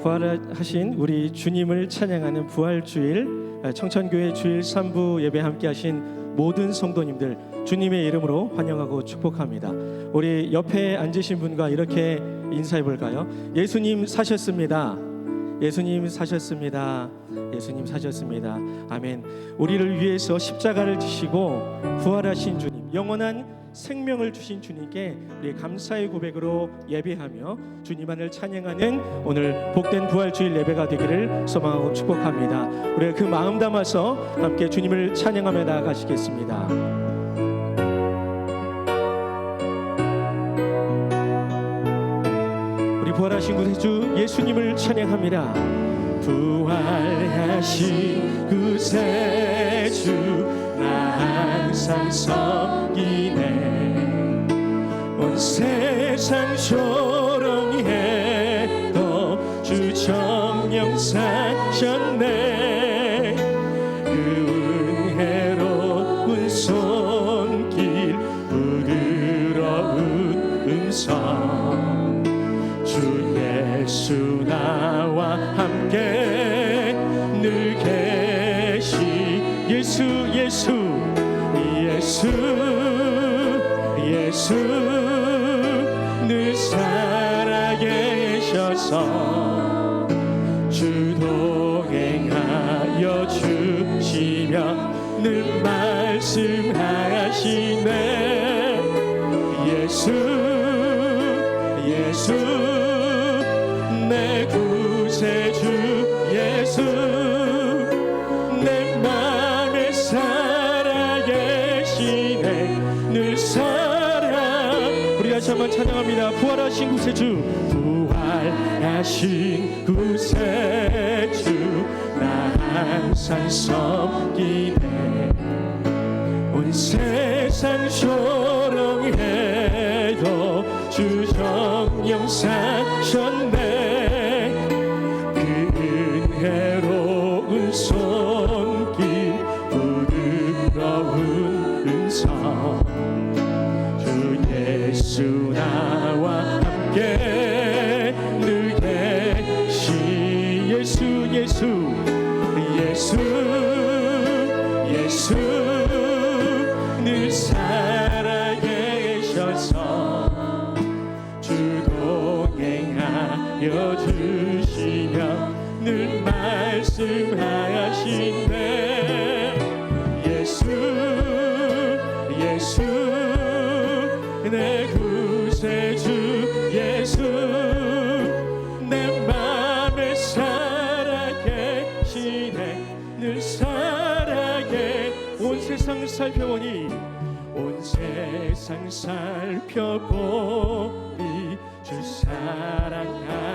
부활하신 우리 주님을 찬양하는 부활주일 청천교회 주일 3부 예배 함께 하신 모든 성도님들 주님의 이름으로 환영하고 축복합니다. 우리 옆에 앉으신 분과 이렇게 인사해 볼까요? 예수님 사셨습니다. 예수님 사셨습니다. 예수님 사셨습니다. 아멘. 우리를 위해서 십자가를 지시고 부활하신 주님, 영원한 생명을 주신 주님께 우리 감사의 고백으로 예배하며 주님만을 찬양하는 오늘 복된 부활주일 예배가 되기를 소망하고 축복합니다. 우리 그 마음 담아서 함께 주님을 찬양하며 나아가시겠습니다. 우리 부활하신 구세주 예수님을 찬양합니다. 부활하신 구세주 나 항상 섬기네. 온 세상 조롱해도 주 정령 사셨네. 그 은혜로운 손길 부드러운 음성 주 예수 나와 함께 늘 계시. 예수 예수 예수 예수 늘 살아계셔서 주 동행하여 주시며 늘 말씀하시네. 예수 예수 내 구세주 예수 내 맘에 살아계시네. 늘 살아. 우리 다시 한번 찬양합니다. 부활하신 구세주 부활하신 구세주 나 항상 섬기네. 온 세상 조롱해도 주 정령 사셨네. 그 은혜로운 손길 부드러운 음성 주 예수 나와 함께 늘 계시. 예수 예수 예수 예수 늘 살아계셔서 주 동행하여 주시며 늘 말씀하시네. 예수 예수 내 구세주 예수 내 맘에 살아계시네. 늘 살아계. 온 세상 살펴보니 온 세상 살펴보니 주 사랑하겠네.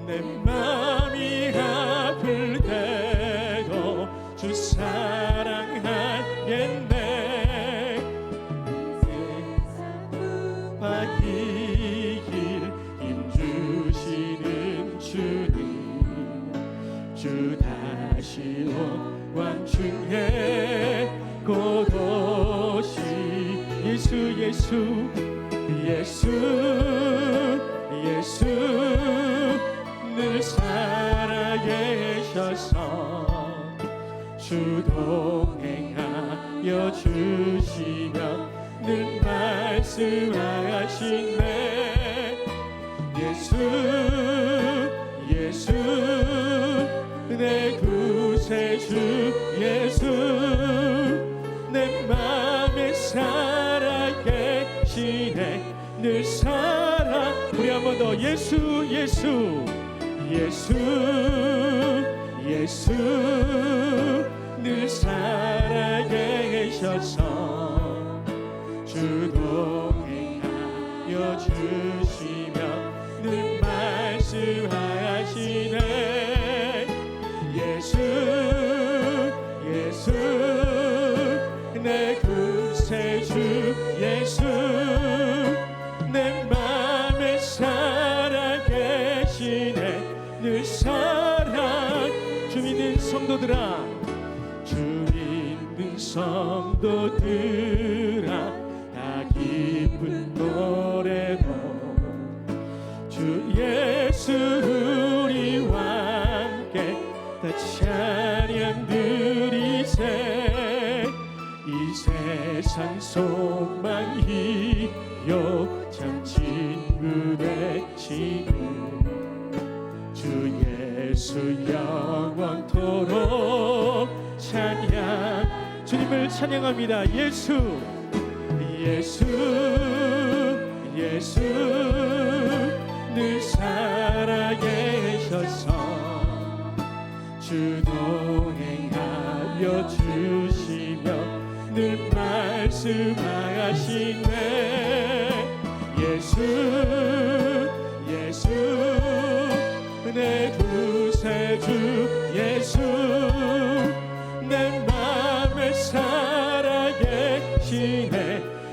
내 맘이 아플 때도 주 사랑하겠네. 바뀌길 힘주시는 주님 주 다시 온 왕중에 곧 오시. 예수 예수 예수 예수 늘 살아계셔서 주 동행하여 주시며 늘 말씀하시네. 예수 예수 내 구세주 예수 내 맘에 살아계시네. 늘 살아. 우리 한 번 더. 예수 예수 예수 예수 늘 살아계셔서 주 동행하여 주시며 늘 말씀하시네. 예수 예수 내 구세주 예수 내 맘에 살아계시네. 늘 살아. 주 믿는 성도들아 주 믿는 성도들아 다 기쁜 노래로 주 예수 우리와 함께 다 찬양 드리세. 이 세상 소망이요 참 친구 되시는 주 예수 영원토록 찬양. 주님을 찬양합니다. 예수 늘 살아계셔서 주 동행하여 주시며 늘 말씀하시네. 예수 내 구세주 예수 내 맘에 살아계시네.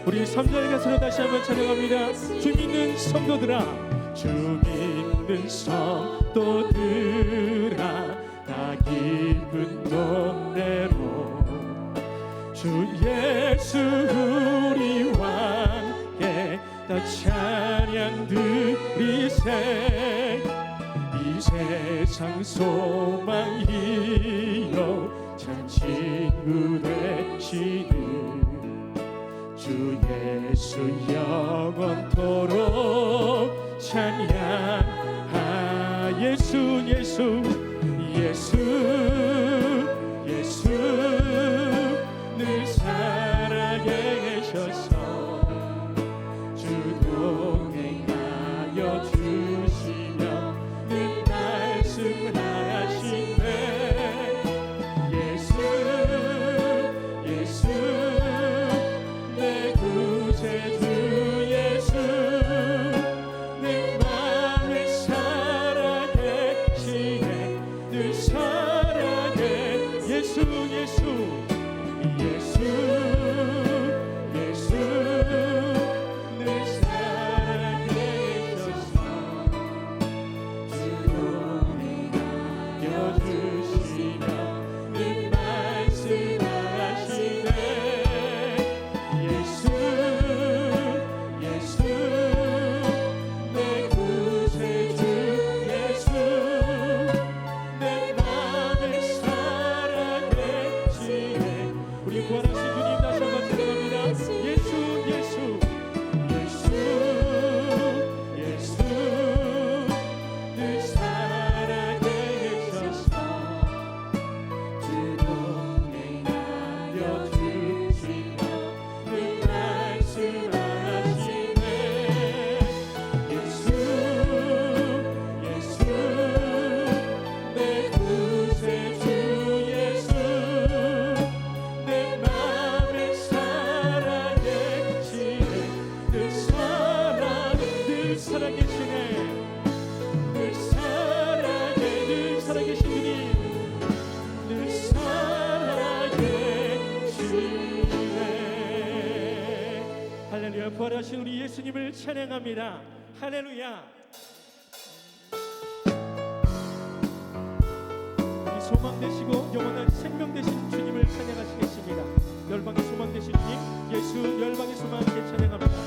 우리 3절 가사로 다시 한번 찬양합니다. 주 믿는 성도들아, 주 믿는 성도들아, 다 기쁜 노래로 주 예수 우리와 함께 다 찬양 드리세. 이 세상 소망이요 참 친구 되시는 주 예수 영원토록 찬양. 예수 늘 살아계셔서 주 동행하여 주시며 늘 말씀하시네. 예수 내 구세주 예수 내 맘에 살아계시네. 늘 살아계 예수 늘 살아계셔서 주 동행하여 주시며 늘 말씀하시네. 예수 내 구세주 예수 내 맘에 살아계시네. 우리 구원하신 주님 다시 한번 찬양합니다. 예수 늘 살아계셔서 주 동행하여 주시며 늘 말씀하시네. 예수 내 구세주 예수 내 맘에 살아계시네. 늘 살아계시네. 늘 살아계신 주님 늘 살아계시네. 할렐루야. 부활하신 우리 예수님을 찬양합니다. 할렐루야. 우리 소망 되시고 영원한 생명 되신 주님을 찬양하시겠습니다. 열방의 소망 되신 주님 예수 열방의 소망 함께 찬양합니다.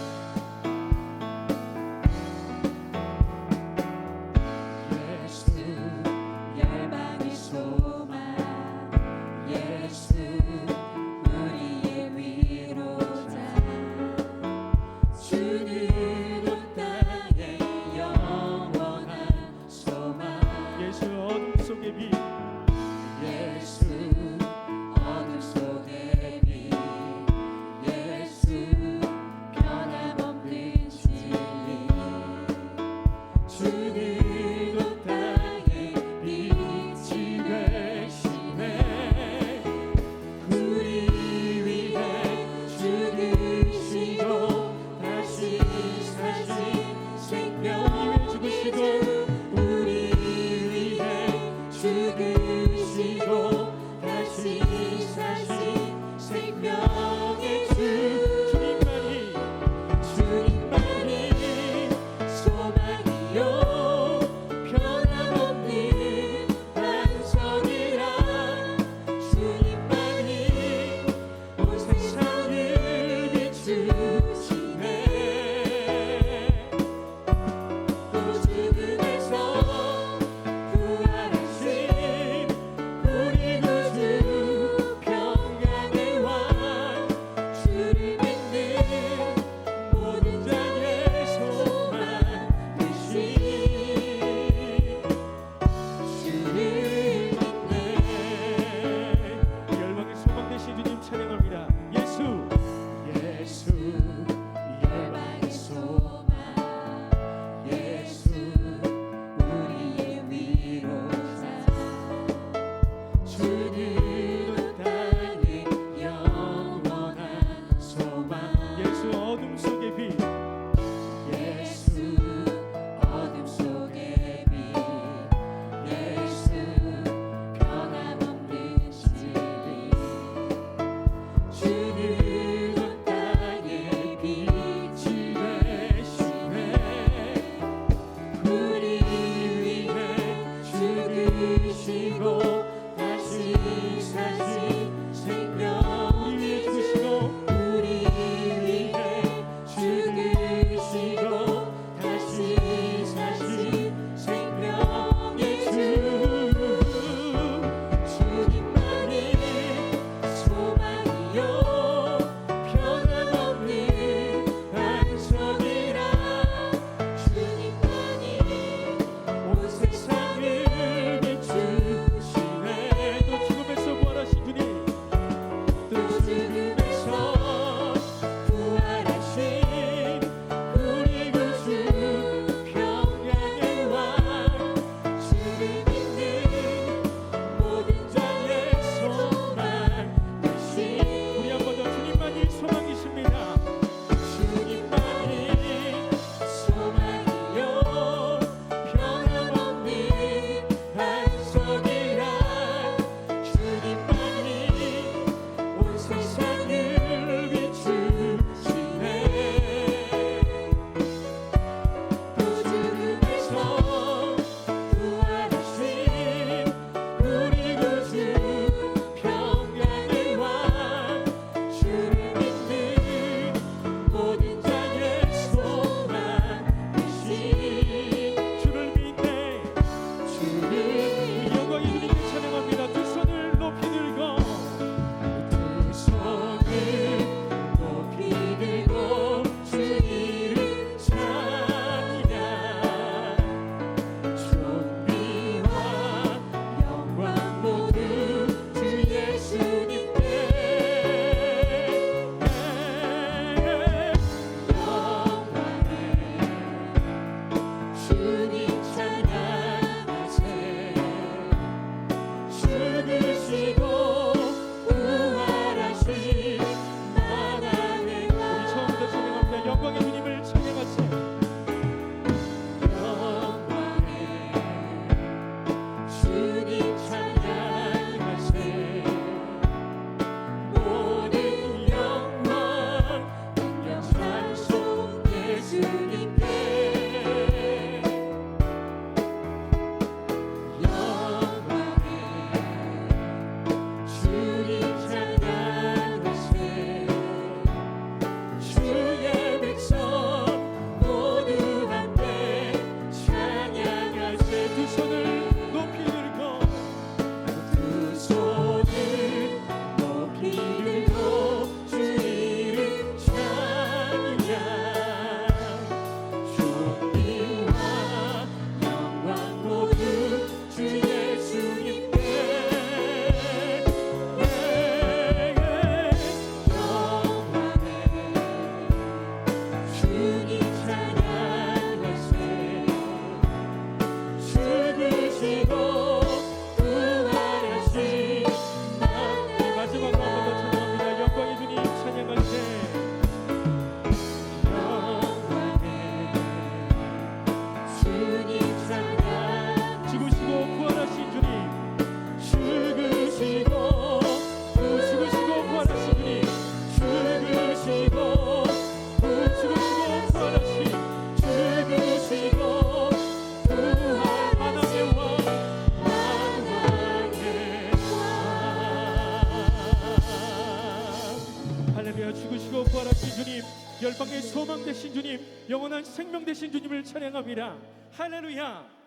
열방의 소망 되신 주님, 영원한 생명 되신 주님을 찬양합니다. 할렐루야.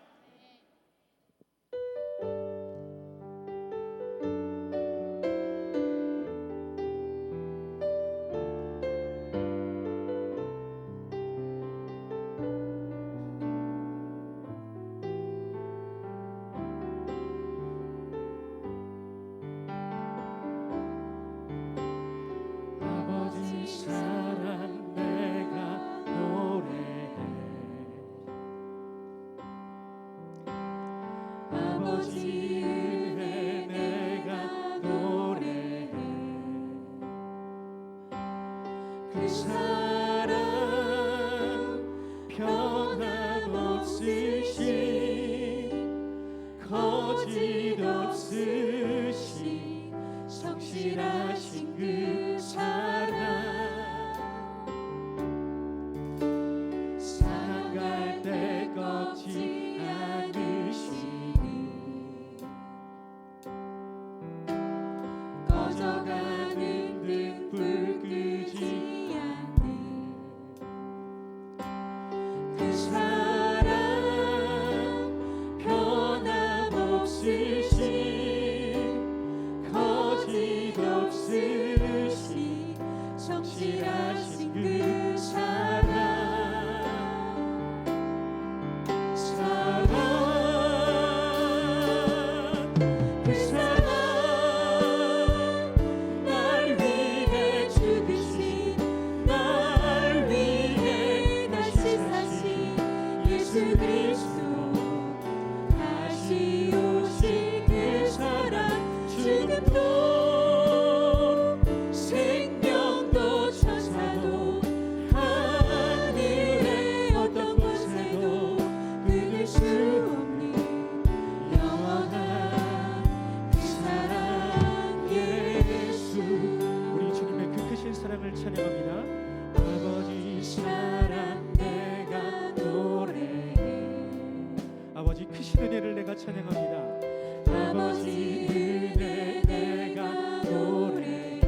사랑 내가 노래해, 아버지 은혜 내가 노래해. 그 사랑 변함없으신, 거짓 없으신, 성실하신 그 사랑, 사랑할 때 꺾지 않으시니, 꺼져가는 등불 끄지 않는 그 사랑 변함없으신, 거짓 없으신, 성실하신 그 사랑, 그 사랑, 날 위해 죽으신, 날 위해 다시 사신 예수 그리스도, 다시 오실 그 사랑, 죽음도 생명도 천사도 하늘의 어떤 곳에도 끊을 수 없는 영원한 그 사랑 예수. 우리 주님의 그 크신 사랑을 찬양합니다. 아버지 사랑 내가 노래해, 아버지 크신 은혜를 내가 찬양합니다. 아버지 은혜 내가 노래해,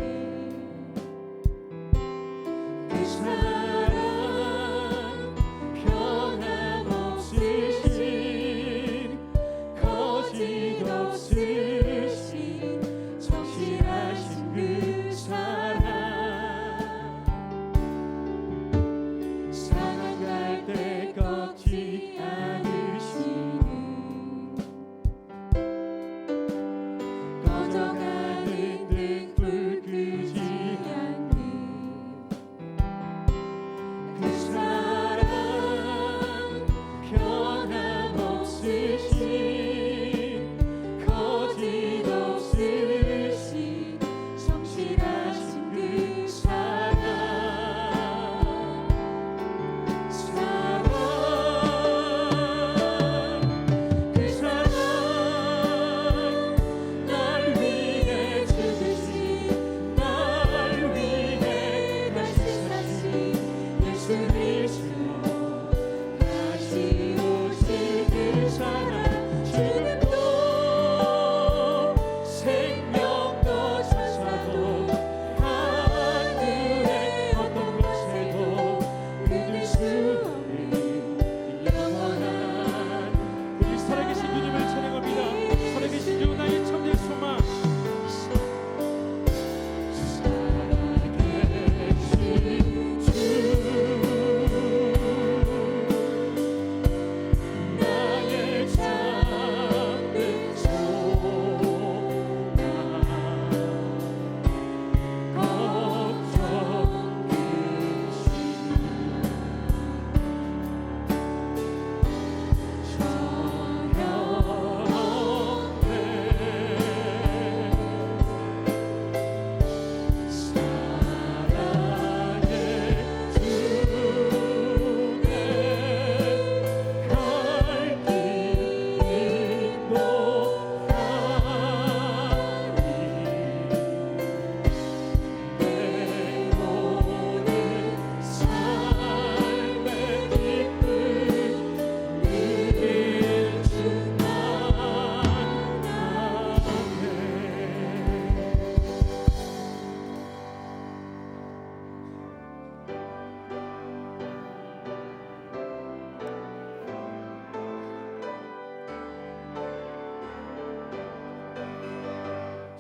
그 사랑 변함없으신, 거짓 없으신, 성실하신 그 사랑, 사랑할 때 꺾지 않으시는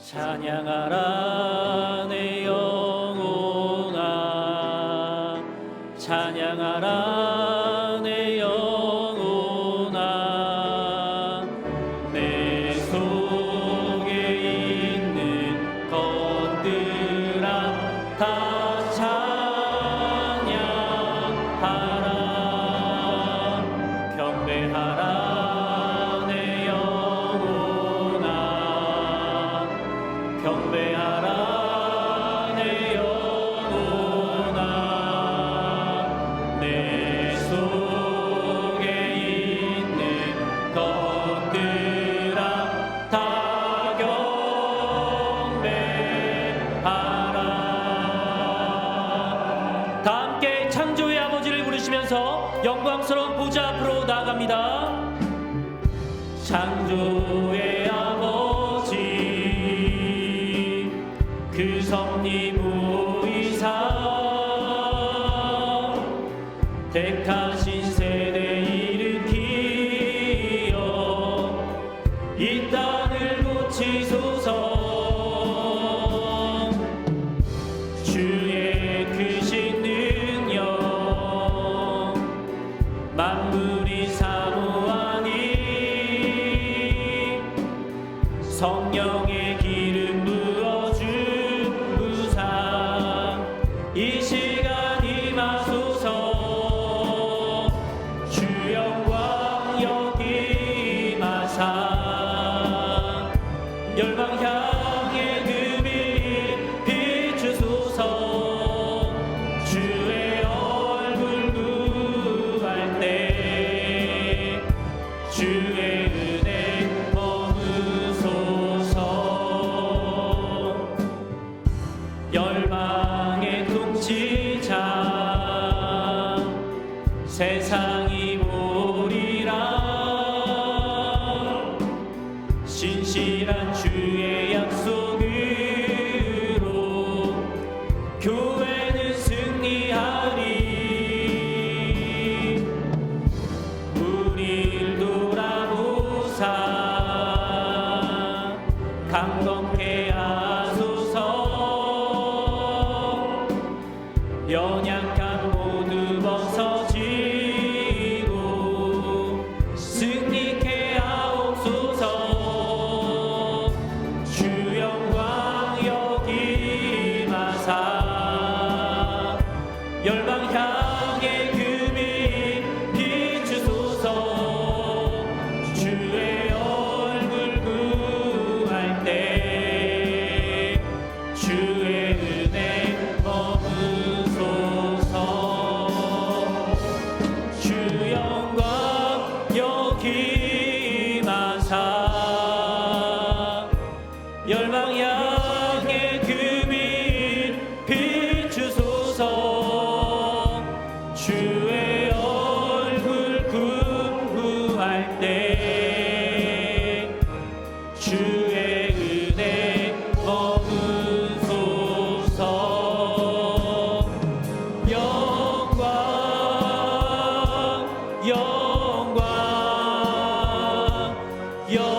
찬양하라 내 영혼아 찬양하라 내 영혼아 내 속에 있는 것들아 다 찬양하라 경배하라 내 영혼아 경배하라 내 영혼아 내 속에 있는 것들아 다 경배하라. 다 함께 창조의 아버지를 부르시면서 영광스러운 보좌 앞으로 나아갑니다. 창조의 아버지 그 섭리무이사 택하신 세대 일으키어 이 땅을 고치소서 주의 크신 능력 만물이 사모하니 성령의 기름 부어주사 이 시간 임하소서 주 영광 여기 마사 열방 향해 그 빛 비추소서 주의 얼굴 구할 때 주의 은혜 머무소서 열방의 통치자 세상이 보리라 신실한 주의 약속으로 교회는 승리하리 우릴 돌아보사 강건케 하소서 연약한 모두 벗어지고 승리케 하옵소서 주 영광 여기 마사 열방 향해 그 빛 비추소서 주의 얼굴 구할 때 주의 은혜 머무소서 주 영광 여기 마사 열방 향해 그 빛 비추소서 주의 얼굴 구할 때 주의 은혜 머무소서 영광 영광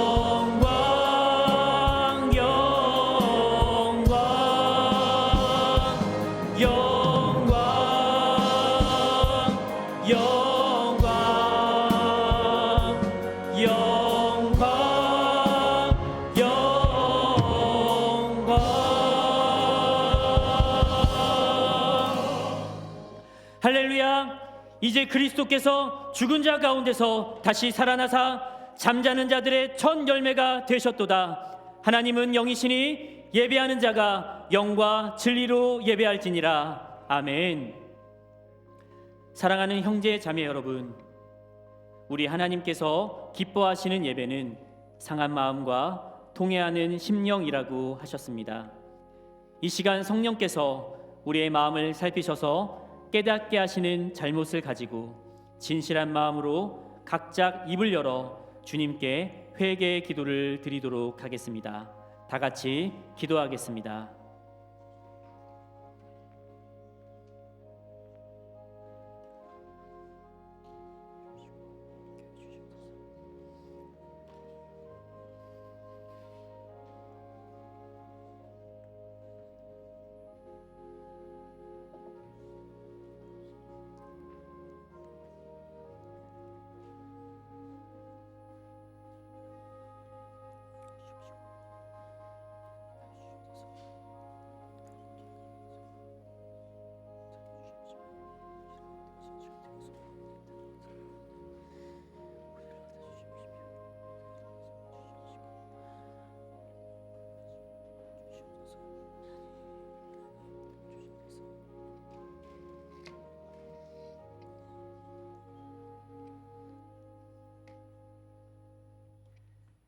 영광 영광 영광 영광 영광 영광 할렐루야. 이제 그리스도께서 죽은 자 가운데서 다시 살아나사 잠자는 자들의 첫 열매가 되셨도다. 하나님은 영이시니 예배하는 자가 영과 진리로 예배할지니라. 아멘. 사랑하는 형제 자매 여러분, 우리 하나님께서 기뻐하시는 예배는 상한 마음과 통회하는 심령이라고 하셨습니다. 이 시간 성령께서 우리의 마음을 살피셔서 깨닫게 하시는 잘못을 가지고 진실한 마음으로 각자 입을 열어 주님께 회개의 기도를 드리도록 하겠습니다. 다 같이 기도하겠습니다.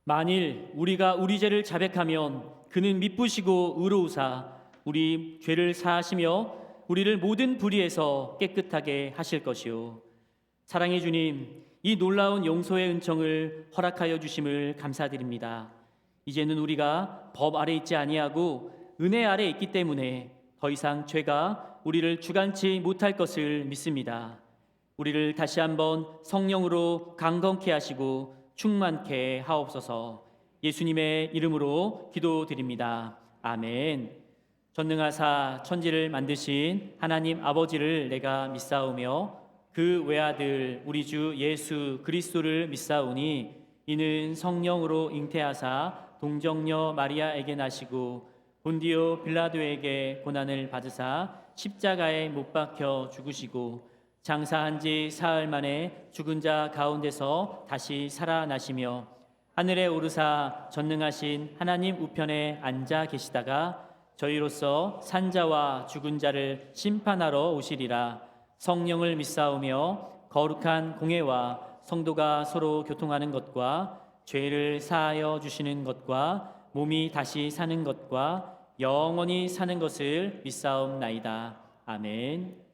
만일 우리가 우리 죄를 자백하면 그는 미쁘시고 의로우사 우리 죄를 사하시며 우리를 모든 불의에서 깨끗하게 하실 것이요. 사랑의 주님, 이 놀라운 용서의 은총을 허락하여 주심을 감사드립니다. 이제는 우리가 법 아래 있지 아니하고 은혜 아래 있기 때문에 더 이상 죄가 우리를 주관치 못할 것을 믿습니다. 우리를 다시 한번 성령으로 강건케 하시고 충만케 하옵소서. 예수님의 이름으로 기도드립니다. 아멘. 전능하사 천지를 만드신 하나님 아버지를 내가 믿사오며 그 외아들 우리 주 예수 그리스도를 믿사오니 이는 성령으로 잉태하사 동정녀 마리아에게 나시고 본디오 빌라도에게 고난을 받으사 십자가에 못 박혀 죽으시고 장사한 지 사흘 만에 죽은 자 가운데서 다시 살아나시며 하늘에 오르사 전능하신 하나님 우편에 앉아 계시다가 저희로서 산자와 죽은 자를 심판하러 오시리라. 성령을 믿사오며 거룩한 공회와 성도가 서로 교통하는 것과 죄를 사하여 주시는 것과 몸이 다시 사는 것과 영원히 사는 것을 믿사옵나이다. 아멘.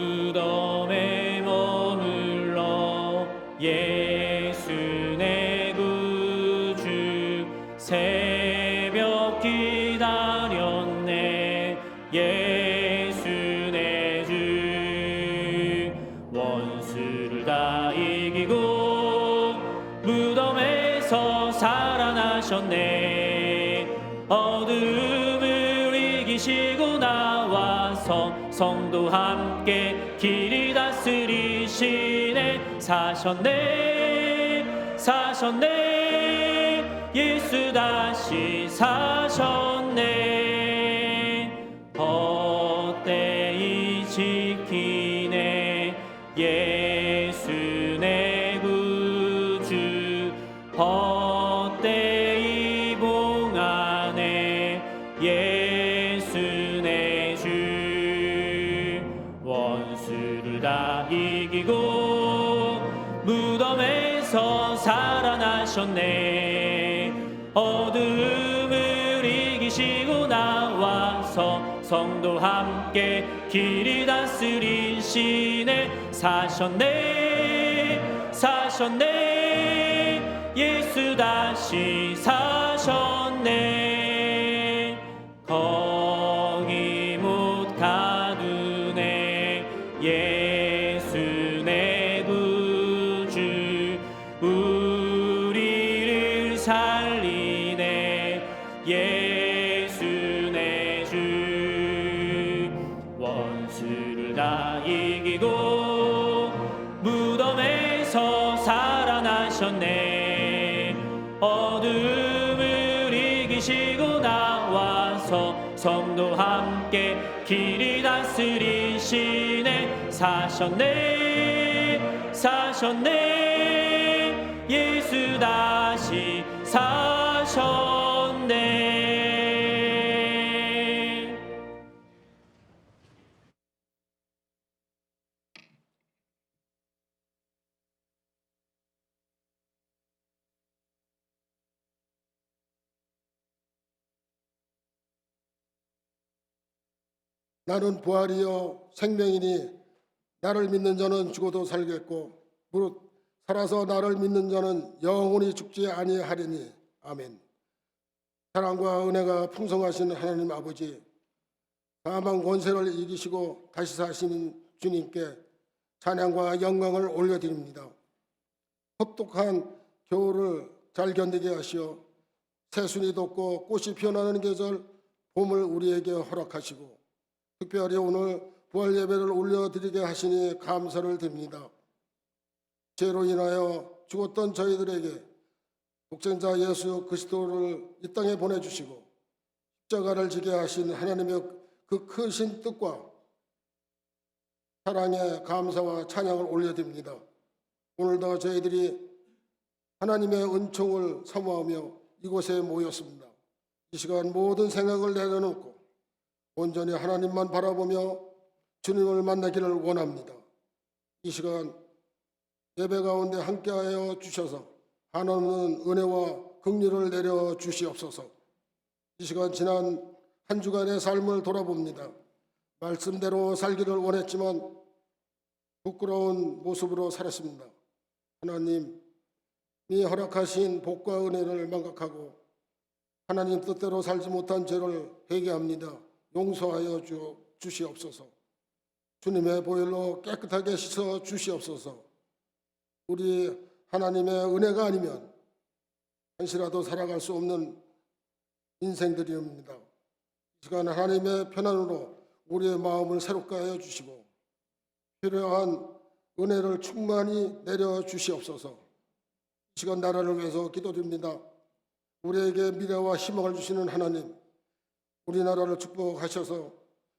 무덤에 머물러 예수 내 구주 새벽 기다렸네. 예수 내 주 원수를 다 이기고 무덤에서 살아나셨네. 어둠을 이기시고 나와서 성도 함께 길이 다스리시네. 사셨네 예수 다시 사셨네. 헛되이 지키네. 예수 내 구주 헛되이 봉하네. 예수 내 주 원수를 다 이기고 무덤에서 살아나셨네. 어둠을 이기시고 나와서 성도 함께 길이 다스리시네. 사셨네 예수 다시 사셨네. 거기 못 가두네. 예수 내 구주 우리를 살리네. 예수 내 주 원수를 다 이기고 무덤에서 살아나셨네. 어둠을 이기시고 나와서 성도 함께 길이 다스리시네. 사셨네 예수 다시 사셨네. 나는 부활이요 생명이니 나를 믿는 자는 죽어도 살겠고 무릇 살아서 나를 믿는 자는 영원히 죽지 아니하리니. 아멘. 사랑과 은혜가 풍성하신 하나님 아버지, 사망 권세를 이기시고 다시 사시는 주님께 찬양과 영광을 올려드립니다. 혹독한 겨울을 잘 견디게 하시어 새순이 돋고 꽃이 피어나는 계절 봄을 우리에게 허락하시고 특별히 오늘 부활 예배를 올려드리게 하시니 감사를 드립니다. 죄로 인하여 죽었던 저희들에게 독생자 예수 그리스도를 이 땅에 보내주시고 십자가를 지게 하신 하나님의 그 크신 뜻과 사랑에 감사와 찬양을 올려드립니다. 오늘도 저희들이 하나님의 은총을 사모하며 이곳에 모였습니다. 이 시간 모든 생각을 내려놓고 온전히 하나님만 바라보며 주님을 만나기를 원합니다. 이 시간 예배 가운데 함께하여 주셔서 한없는 은혜와 긍휼을 내려 주시옵소서. 이 시간 지난 한 주간의 삶을 돌아봅니다. 말씀대로 살기를 원했지만 부끄러운 모습으로 살았습니다. 하나님이 허락하신 복과 은혜를 망각하고 하나님 뜻대로 살지 못한 죄를 회개합니다. 용서하여 주시옵소서. 주님의 보혈로 깨끗하게 씻어 주시옵소서. 우리 하나님의 은혜가 아니면 한시라도 살아갈 수 없는 인생들입니다. 이 시간 하나님의 편안으로 우리의 마음을 새롭게 하여 주시고 필요한 은혜를 충만히 내려 주시옵소서. 이 시간 나라를 위해서 기도드립니다. 우리에게 미래와 희망을 주시는 하나님, 우리나라를 축복하셔서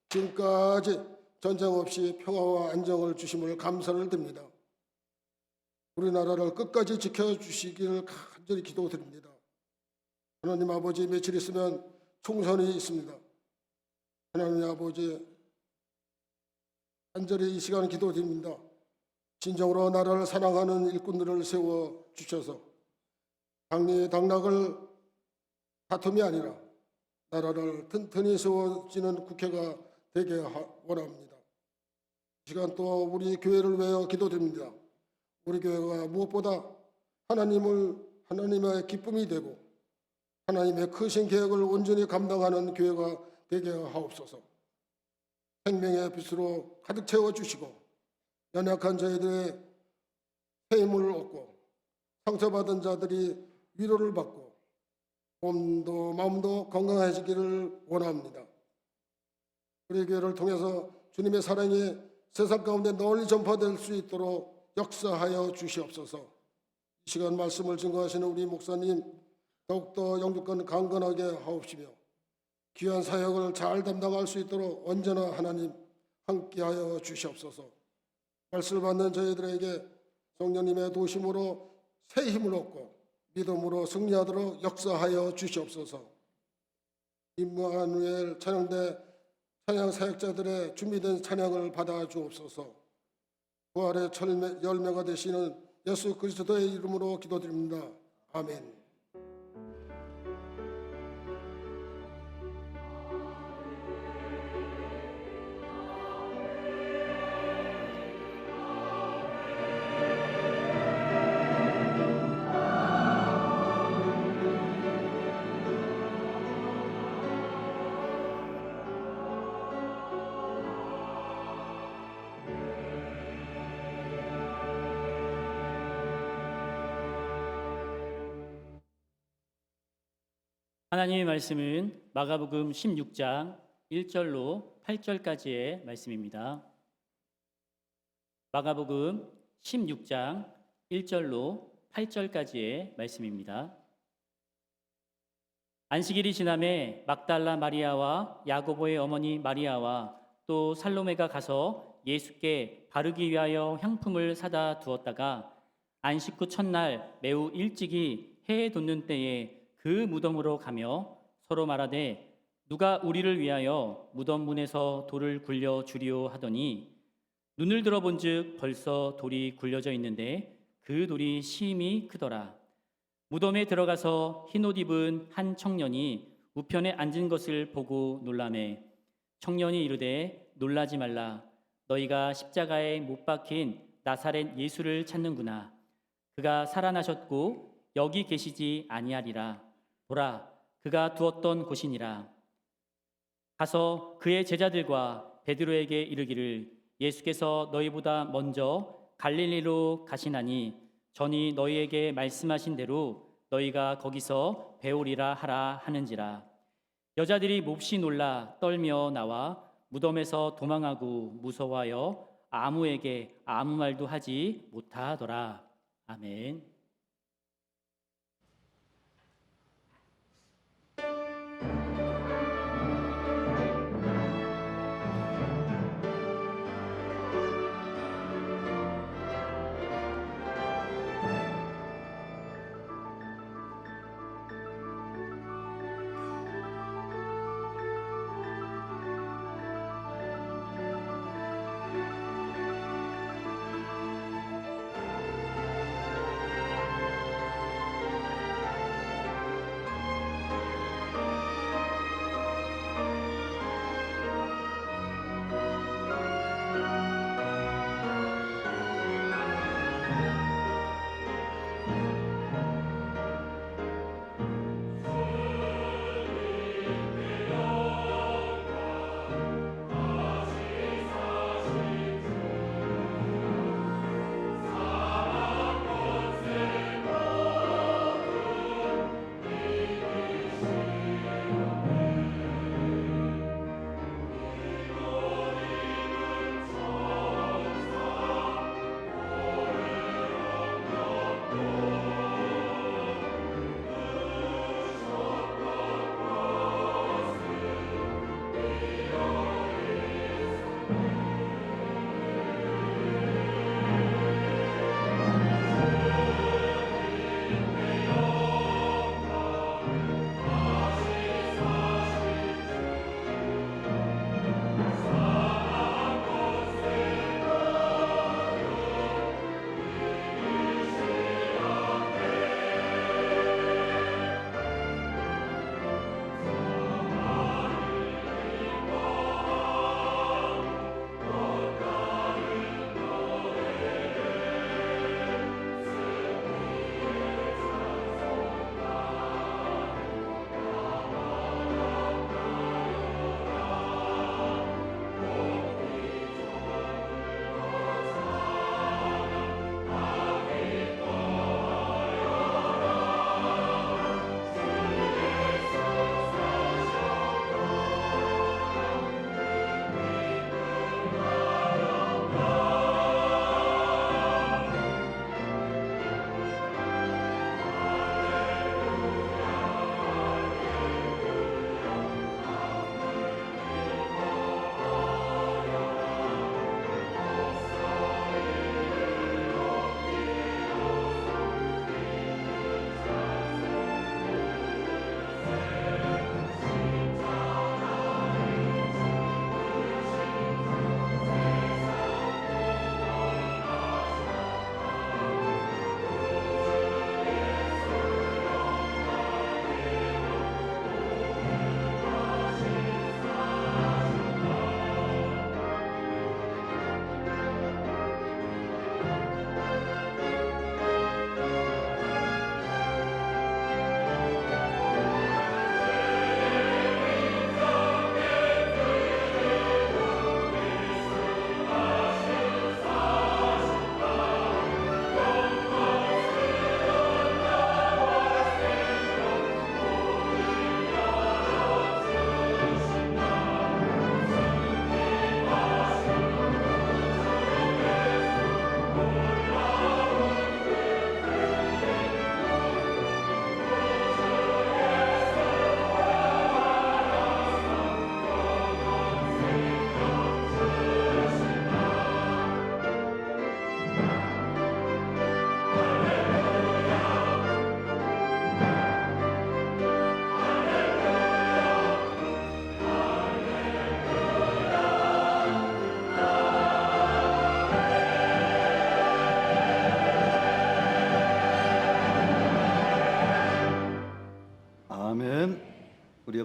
지금까지 전쟁 없이 평화와 안정을 주심을 감사를 드립니다. 우리나라를 끝까지 지켜주시기를 간절히 기도드립니다. 하나님 아버지, 며칠 있으면 총선이 있습니다. 하나님 아버지, 간절히 이 시간 기도드립니다. 진정으로 나라를 사랑하는 일꾼들을 세워주셔서 당락을 다툼이 아니라 나라를 튼튼히 세워지는 국회가 되게 원합니다. 이 시간 또 우리 교회를 위하여 기도드립니다. 우리 교회가 무엇보다 하나님의 기쁨이 되고 하나님의 크신 계획을 온전히 감당하는 교회가 되게 하옵소서. 생명의 빛으로 가득 채워주시고 연약한 저희들의 새 힘을 얻고 상처받은 자들이 위로를 받고 몸도 마음도 건강해지기를 원합니다. 우리 교회를 통해서 주님의 사랑이 세상 가운데 널리 전파될 수 있도록 역사하여 주시옵소서. 이 시간 말씀을 증거하시는 우리 목사님 더욱더 영주권 강건하게 하옵시며 귀한 사역을 잘 담당할 수 있도록 언제나 하나님 함께하여 주시옵소서. 말씀을 받는 저희들에게 성령님의 도심으로 새 힘을 얻고 믿음으로 승리하도록 역사하여 주시옵소서. 임마누엘 찬양대 찬양 사역자들의 준비된 찬양을 받아 주옵소서. 부활의 열매가 되시는 예수 그리스도의 이름으로 기도드립니다. 아멘. 하나님의 말씀은 마가복음 16장 1절로 8절까지의 말씀입니다. 마가복음 16장 1절로 8절까지의 말씀입니다. 안식일이 지남에 막달라 마리아와 야고보의 어머니 마리아와 또 살로메가 가서 예수께 바르기 위하여 향품을 사다 두었다가 안식 후 첫날 매우 일찍이 해에 돋는 때에 그 무덤으로 가며 서로 말하되 누가 우리를 위하여 무덤 문에서 돌을 굴려 주리오 하더니 눈을 들어본즉 벌써 돌이 굴려져 있는데 그 돌이 심히 크더라. 무덤에 들어가서 흰옷 입은 한 청년이 우편에 앉은 것을 보고 놀라매 청년이 이르되 놀라지 말라. 너희가 십자가에 못 박힌 나사렛 예수를 찾는구나. 그가 살아나셨고 여기 계시지 아니하리라. 보라, 그가 두었던 곳이니라. 가서 그의 제자들과 베드로에게 이르기를 예수께서 너희보다 먼저 갈릴리로 가시나니 전이 너희에게 말씀하신 대로 너희가 거기서 배우리라 하라 하는지라. 여자들이 몹시 놀라 떨며 나와 무덤에서 도망하고 무서워하여 아무에게 아무 말도 하지 못하더라. 아멘.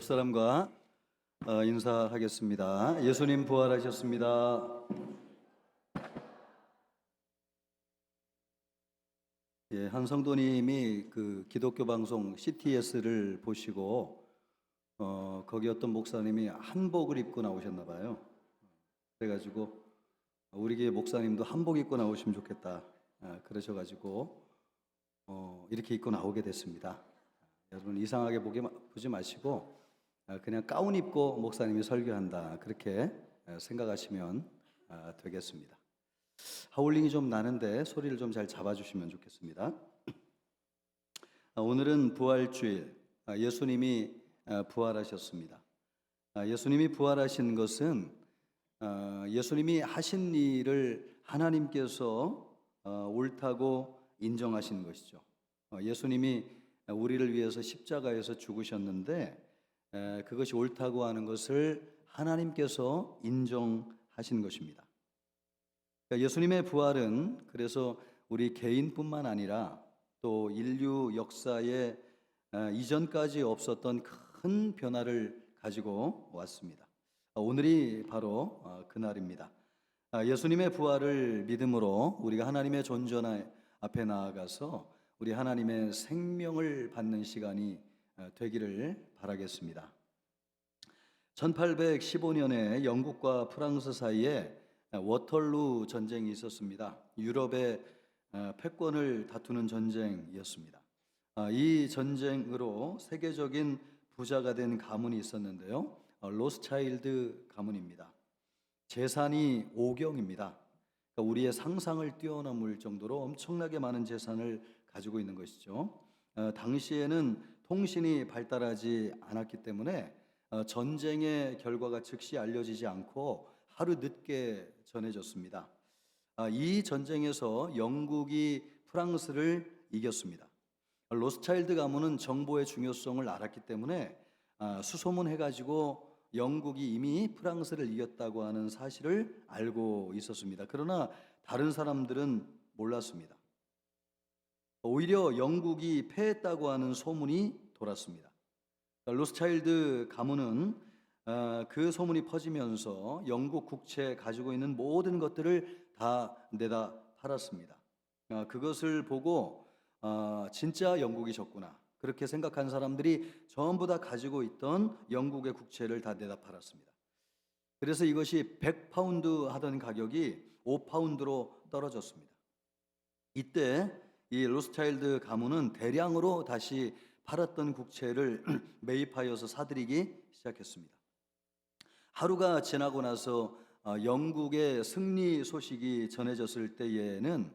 옆사람과 인사하겠습니다. 예수님 부활하셨습니다. 예, 한 성도님이 그 기독교 방송 CTS를 보시고 거기 어떤 목사님이 한복을 입고 나오셨나 봐요. 그래가지고 우리 교회 목사님도 한복 입고 나오시면 좋겠다. 그러셔가지고 이렇게 입고 나오게 됐습니다. 여러분 이상하게 보지 마시고 그냥 가운 입고 목사님이 설교한다 그렇게 생각하시면 되겠습니다. 하울링이 좀 나는데 소리를 좀 잘 잡아주시면 좋겠습니다. 오늘은 부활주일, 예수님이 부활하셨습니다. 예수님이 부활하신 것은 예수님이 하신 일을 하나님께서 옳다고 인정하신 것이죠. 예수님이 우리를 위해서 십자가에서 죽으셨는데 그것이 옳다고 하는 것을 하나님께서 인정하신 것입니다. 예수님의 부활은 그래서 우리 개인뿐만 아니라 또 인류 역사에 이전까지 없었던 큰 변화를 가지고 왔습니다. 오늘이 바로 그날입니다. 예수님의 부활을 믿음으로 우리가 하나님의 존전 앞에 나아가서 우리 하나님의 생명을 받는 시간이 되기를 바라겠습니다. 1815년에 영국과 프랑스 사이에 워털루 전쟁이 있었습니다. 유럽의 패권을 다투는 전쟁이었습니다. 이 전쟁으로 세계적인 부자가 된 가문이 있었는데요. 로스차일드 가문입니다. 재산이 오경입니다. 우리의 상상을 뛰어넘을 정도로 엄청나게 많은 재산을 가지고 있는 것이죠. 당시에는 통신이 발달하지 않았기 때문에 전쟁의 결과가 즉시 알려지지 않고 하루 늦게 전해졌습니다. 이 전쟁에서 영국이 프랑스를 이겼습니다. 로스차일드 가문은 정보의 중요성을 알았기 때문에 수소문해가지고 영국이 이미 프랑스를 이겼다고 하는 사실을 알고 있었습니다. 그러나 다른 사람들은 몰랐습니다. 오히려 영국이 패했다고 하는 소문이 돌았습니다. 로스차일드 가문은 그 소문이 퍼지면서 영국 국채에 가지고 있는 모든 것들을 다 내다 팔았습니다. 그것을 보고 진짜 영국이 졌구나 그렇게 생각한 사람들이 전부 다 가지고 있던 영국의 국채를 다 내다 팔았습니다. 그래서 이것이 100파운드 하던 가격이 5파운드로 떨어졌습니다. 이때 이 로스차일드 가문은 대량으로 다시 팔았던 국채를 매입하여서 사들이기 시작했습니다. 하루가 지나고 나서 영국의 승리 소식이 전해졌을 때에는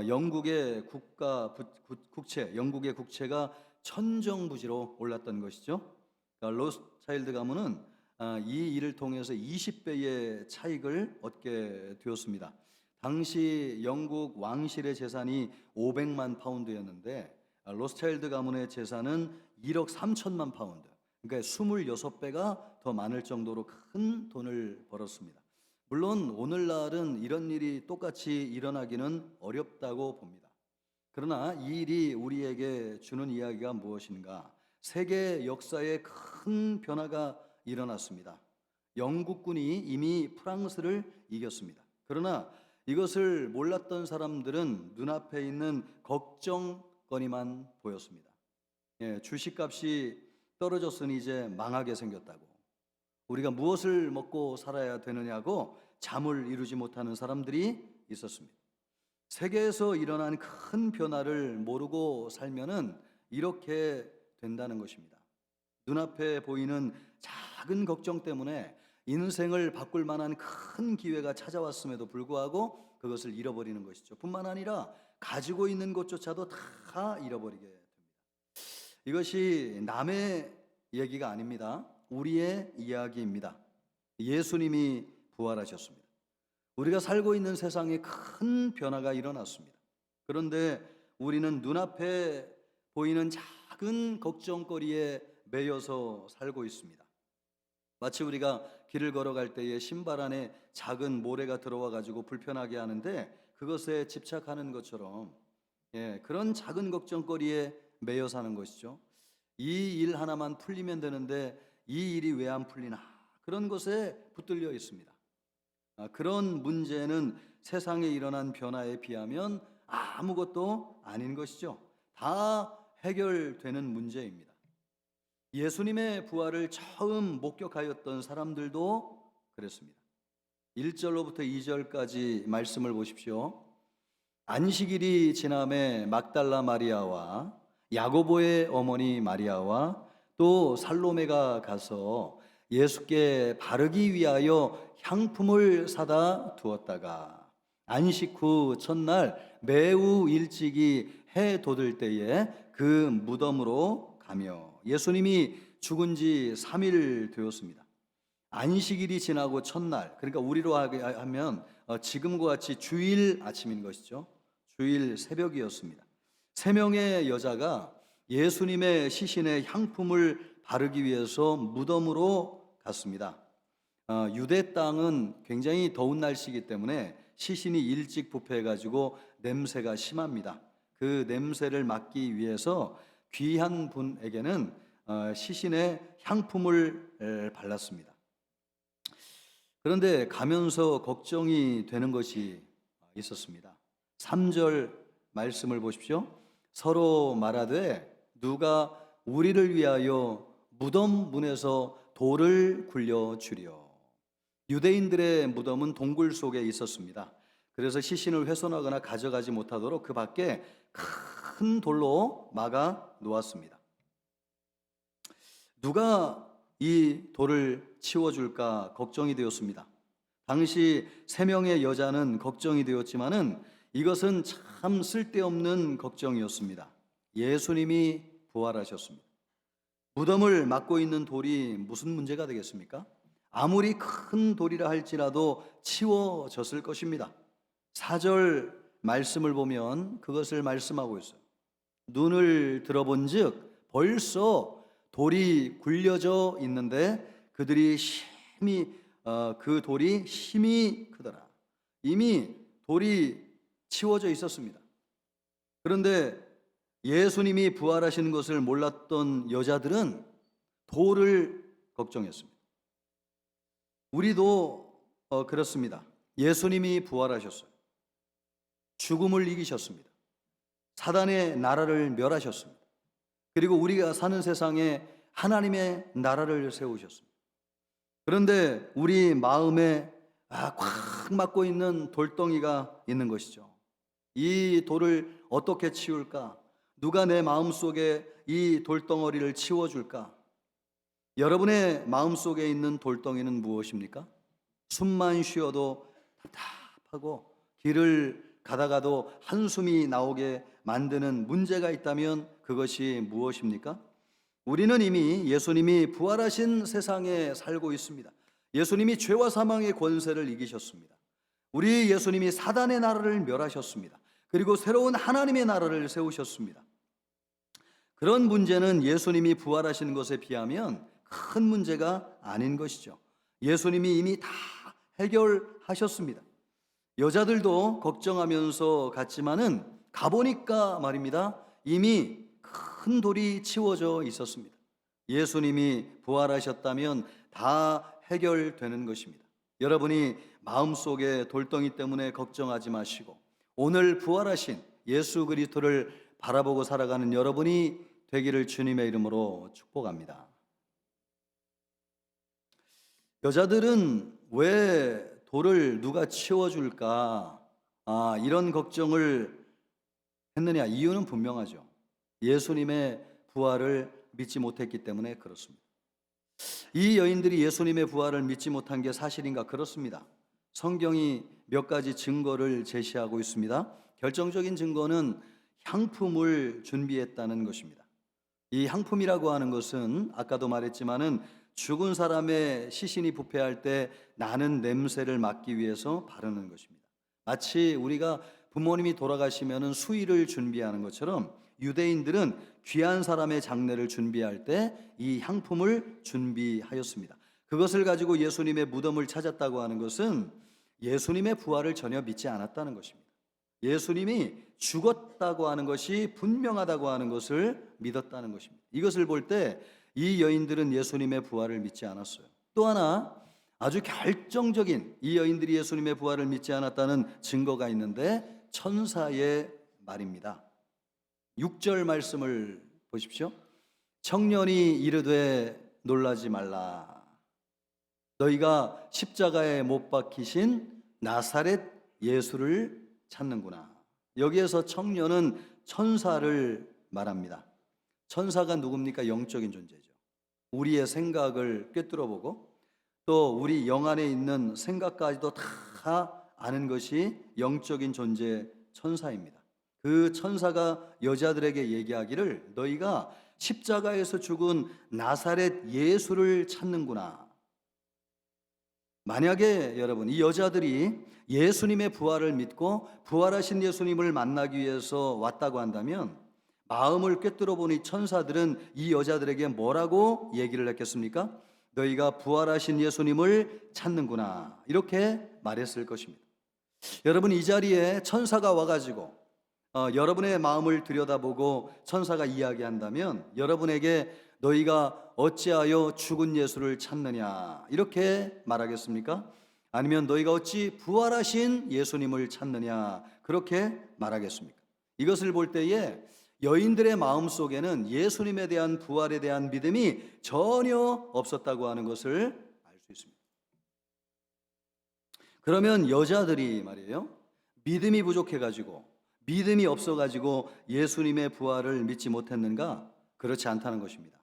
영국의 국채, 영국의 국채가 천정부지로 올랐던 것이죠. 로스차일드 가문은 이 일을 통해서 20배의 차익을 얻게 되었습니다. 당시 영국 왕실의 재산이 500만 파운드였는데 로스차일드 가문의 재산은 1억 3천만 파운드, 그러니까 26배가 더 많을 정도로 큰 돈을 벌었습니다. 물론 오늘날은 이런 일이 똑같이 일어나기는 어렵다고 봅니다. 그러나 이 일이 우리에게 주는 이야기가 무엇인가? 세계 역사에 큰 변화가 일어났습니다. 영국군이 이미 프랑스를 이겼습니다. 그러나 이것을 몰랐던 사람들은 눈앞에 있는 걱정거리만 보였습니다. 주식값이 떨어졌으니 이제 망하게 생겼다고, 우리가 무엇을 먹고 살아야 되느냐고 잠을 이루지 못하는 사람들이 있었습니다. 세계에서 일어난 큰 변화를 모르고 살면은 이렇게 된다는 것입니다. 눈앞에 보이는 작은 걱정 때문에 인생을 바꿀 만한 큰 기회가 찾아왔음에도 불구하고 그것을 잃어버리는 것이죠. 뿐만 아니라 가지고 있는 것조차도 다 잃어버리게 됩니다. 이것이 남의 얘기가 아닙니다. 우리의 이야기입니다. 예수님이 부활하셨습니다. 우리가 살고 있는 세상에 큰 변화가 일어났습니다. 그런데 우리는 눈앞에 보이는 작은 걱정거리에 매여서 살고 있습니다. 마치 우리가 길을 걸어갈 때에 신발 안에 작은 모래가 들어와 가지고 불편하게 하는데 그것에 집착하는 것처럼 그런 작은 걱정거리에 매여 사는 것이죠. 이 일 하나만 풀리면 되는데 이 일이 왜 안 풀리나? 그런 것에 붙들려 있습니다. 그런 문제는 세상에 일어난 변화에 비하면 아무것도 아닌 것이죠. 다 해결되는 문제입니다. 예수님의 부활을 처음 목격하였던 사람들도 그랬습니다. 1절로부터 2절까지 말씀을 보십시오. 안식일이 지남에 막달라 마리아와 야고보의 어머니 마리아와 또 살로메가 가서 예수께 바르기 위하여 향품을 사다 두었다가 안식 후 첫날 매우 일찍이 해 돋을 때에 그 무덤으로 가며 예수님이 죽은 지 3일 되었습니다. 안식일이 지나고 첫날, 그러니까 우리로 하면 지금과 같이 주일 아침인 것이죠. 주일 새벽이었습니다. 3명의 여자가 예수님의 시신에 향품을 바르기 위해서 무덤으로 갔습니다. 유대 땅은 굉장히 더운 날씨이기 때문에 시신이 일찍 부패해가지고 냄새가 심합니다. 그 냄새를 막기 위해서 귀한 분에게는 시신에 향품을 발랐습니다. 그런데 가면서 걱정이 되는 것이 있었습니다. 3절 말씀을 보십시오. 서로 말하되 누가 우리를 위하여 무덤 문에서 돌을 굴려주려. 유대인들의 무덤은 동굴 속에 있었습니다. 그래서 시신을 훼손하거나 가져가지 못하도록 그 밖에 큰 돌로 막아 놓았습니다. 누가 이 돌을 치워줄까 걱정이 되었습니다. 당시 3명의 여자는 걱정이 되었지만은 이것은 참 쓸데없는 걱정이었습니다. 예수님이 부활하셨습니다. 무덤을 막고 있는 돌이 무슨 문제가 되겠습니까? 아무리 큰 돌이라 할지라도 치워졌을 것입니다. 4절 말씀을 보면 그것을 말씀하고 있어요. 눈을 들어본즉 벌써 돌이 굴려져 있는데 그들이 그 돌이 심히 크더라. 이미 돌이 치워져 있었습니다. 그런데 예수님이 부활하시는 것을 몰랐던 여자들은 돌을 걱정했습니다. 우리도 그렇습니다. 예수님이 부활하셨어요. 죽음을 이기셨습니다. 사단의 나라를 멸하셨습니다. 그리고 우리가 사는 세상에 하나님의 나라를 세우셨습니다. 그런데 우리 마음에 꽉 막고 있는 돌덩이가 있는 것이죠. 이 돌을 어떻게 치울까? 누가 내 마음속에 이 돌덩어리를 치워줄까? 여러분의 마음속에 있는 돌덩이는 무엇입니까? 숨만 쉬어도 답답하고 길을 가다가도 한숨이 나오게 만드는 문제가 있다면 그것이 무엇입니까? 우리는 이미 예수님이 부활하신 세상에 살고 있습니다. 예수님이 죄와 사망의 권세를 이기셨습니다. 우리 예수님이 사단의 나라를 멸하셨습니다. 그리고 새로운 하나님의 나라를 세우셨습니다. 그런 문제는 예수님이 부활하신 것에 비하면 큰 문제가 아닌 것이죠. 예수님이 이미 다 해결하셨습니다. 여자들도 걱정하면서 갔지만은 가보니까 말입니다. 이미 큰 돌이 치워져 있었습니다. 예수님이 부활하셨다면 다 해결되는 것입니다. 여러분이 마음속에 돌덩이 때문에 걱정하지 마시고 오늘 부활하신 예수 그리스도를 바라보고 살아가는 여러분이 되기를 주님의 이름으로 축복합니다. 여자들은 왜 돌을 누가 치워줄까? 이런 걱정을 했느냐? 이유는 분명하죠. 예수님의 부활을 믿지 못했기 때문에 그렇습니다. 이 여인들이 예수님의 부활을 믿지 못한 게 사실인가? 그렇습니다. 성경이 몇 가지 증거를 제시하고 있습니다. 결정적인 증거는 향품을 준비했다는 것입니다. 이 향품이라고 하는 것은 아까도 말했지만은 죽은 사람의 시신이 부패할 때 나는 냄새를 막기 위해서 바르는 것입니다. 마치 우리가 부모님이 돌아가시면은 수의를 준비하는 것처럼 유대인들은 귀한 사람의 장례를 준비할 때 이 향품을 준비하였습니다. 그것을 가지고 예수님의 무덤을 찾았다고 하는 것은 예수님의 부활을 전혀 믿지 않았다는 것입니다. 예수님이 죽었다고 하는 것이 분명하다고 하는 것을 믿었다는 것입니다. 이것을 볼 때 이 여인들은 예수님의 부활을 믿지 않았어요. 또 하나 아주 결정적인 이 여인들이 예수님의 부활을 믿지 않았다는 증거가 있는데 천사의 말입니다. 6절 말씀을 보십시오. 청년이 이르되 놀라지 말라. 너희가 십자가에 못 박히신 나사렛 예수를 찾는구나. 여기에서 청년은 천사를 말합니다. 천사가 누굽니까? 영적인 존재죠. 우리의 생각을 꿰뚫어보고 또 우리 영 안에 있는 생각까지도 다 아는 것이 영적인 존재 천사입니다. 그 천사가 여자들에게 얘기하기를 너희가 십자가에서 죽은 나사렛 예수를 찾는구나. 만약에 여러분 이 여자들이 예수님의 부활을 믿고 부활하신 예수님을 만나기 위해서 왔다고 한다면 마음을 꿰뚫어 보니 천사들은 이 여자들에게 뭐라고 얘기를 했겠습니까? 너희가 부활하신 예수님을 찾는구나 이렇게 말했을 것입니다. 여러분 이 자리에 천사가 와가지고 여러분의 마음을 들여다보고 천사가 이야기한다면 여러분에게 너희가 어찌하여 죽은 예수를 찾느냐 이렇게 말하겠습니까? 아니면 너희가 어찌 부활하신 예수님을 찾느냐 그렇게 말하겠습니까? 이것을 볼 때에 여인들의 마음 속에는 예수님에 대한 부활에 대한 믿음이 전혀 없었다고 하는 것을 알 수 있습니다. 그러면 여자들이 말이에요 믿음이 부족해가지고 믿음이 없어가지고 예수님의 부활을 믿지 못했는가? 그렇지 않다는 것입니다.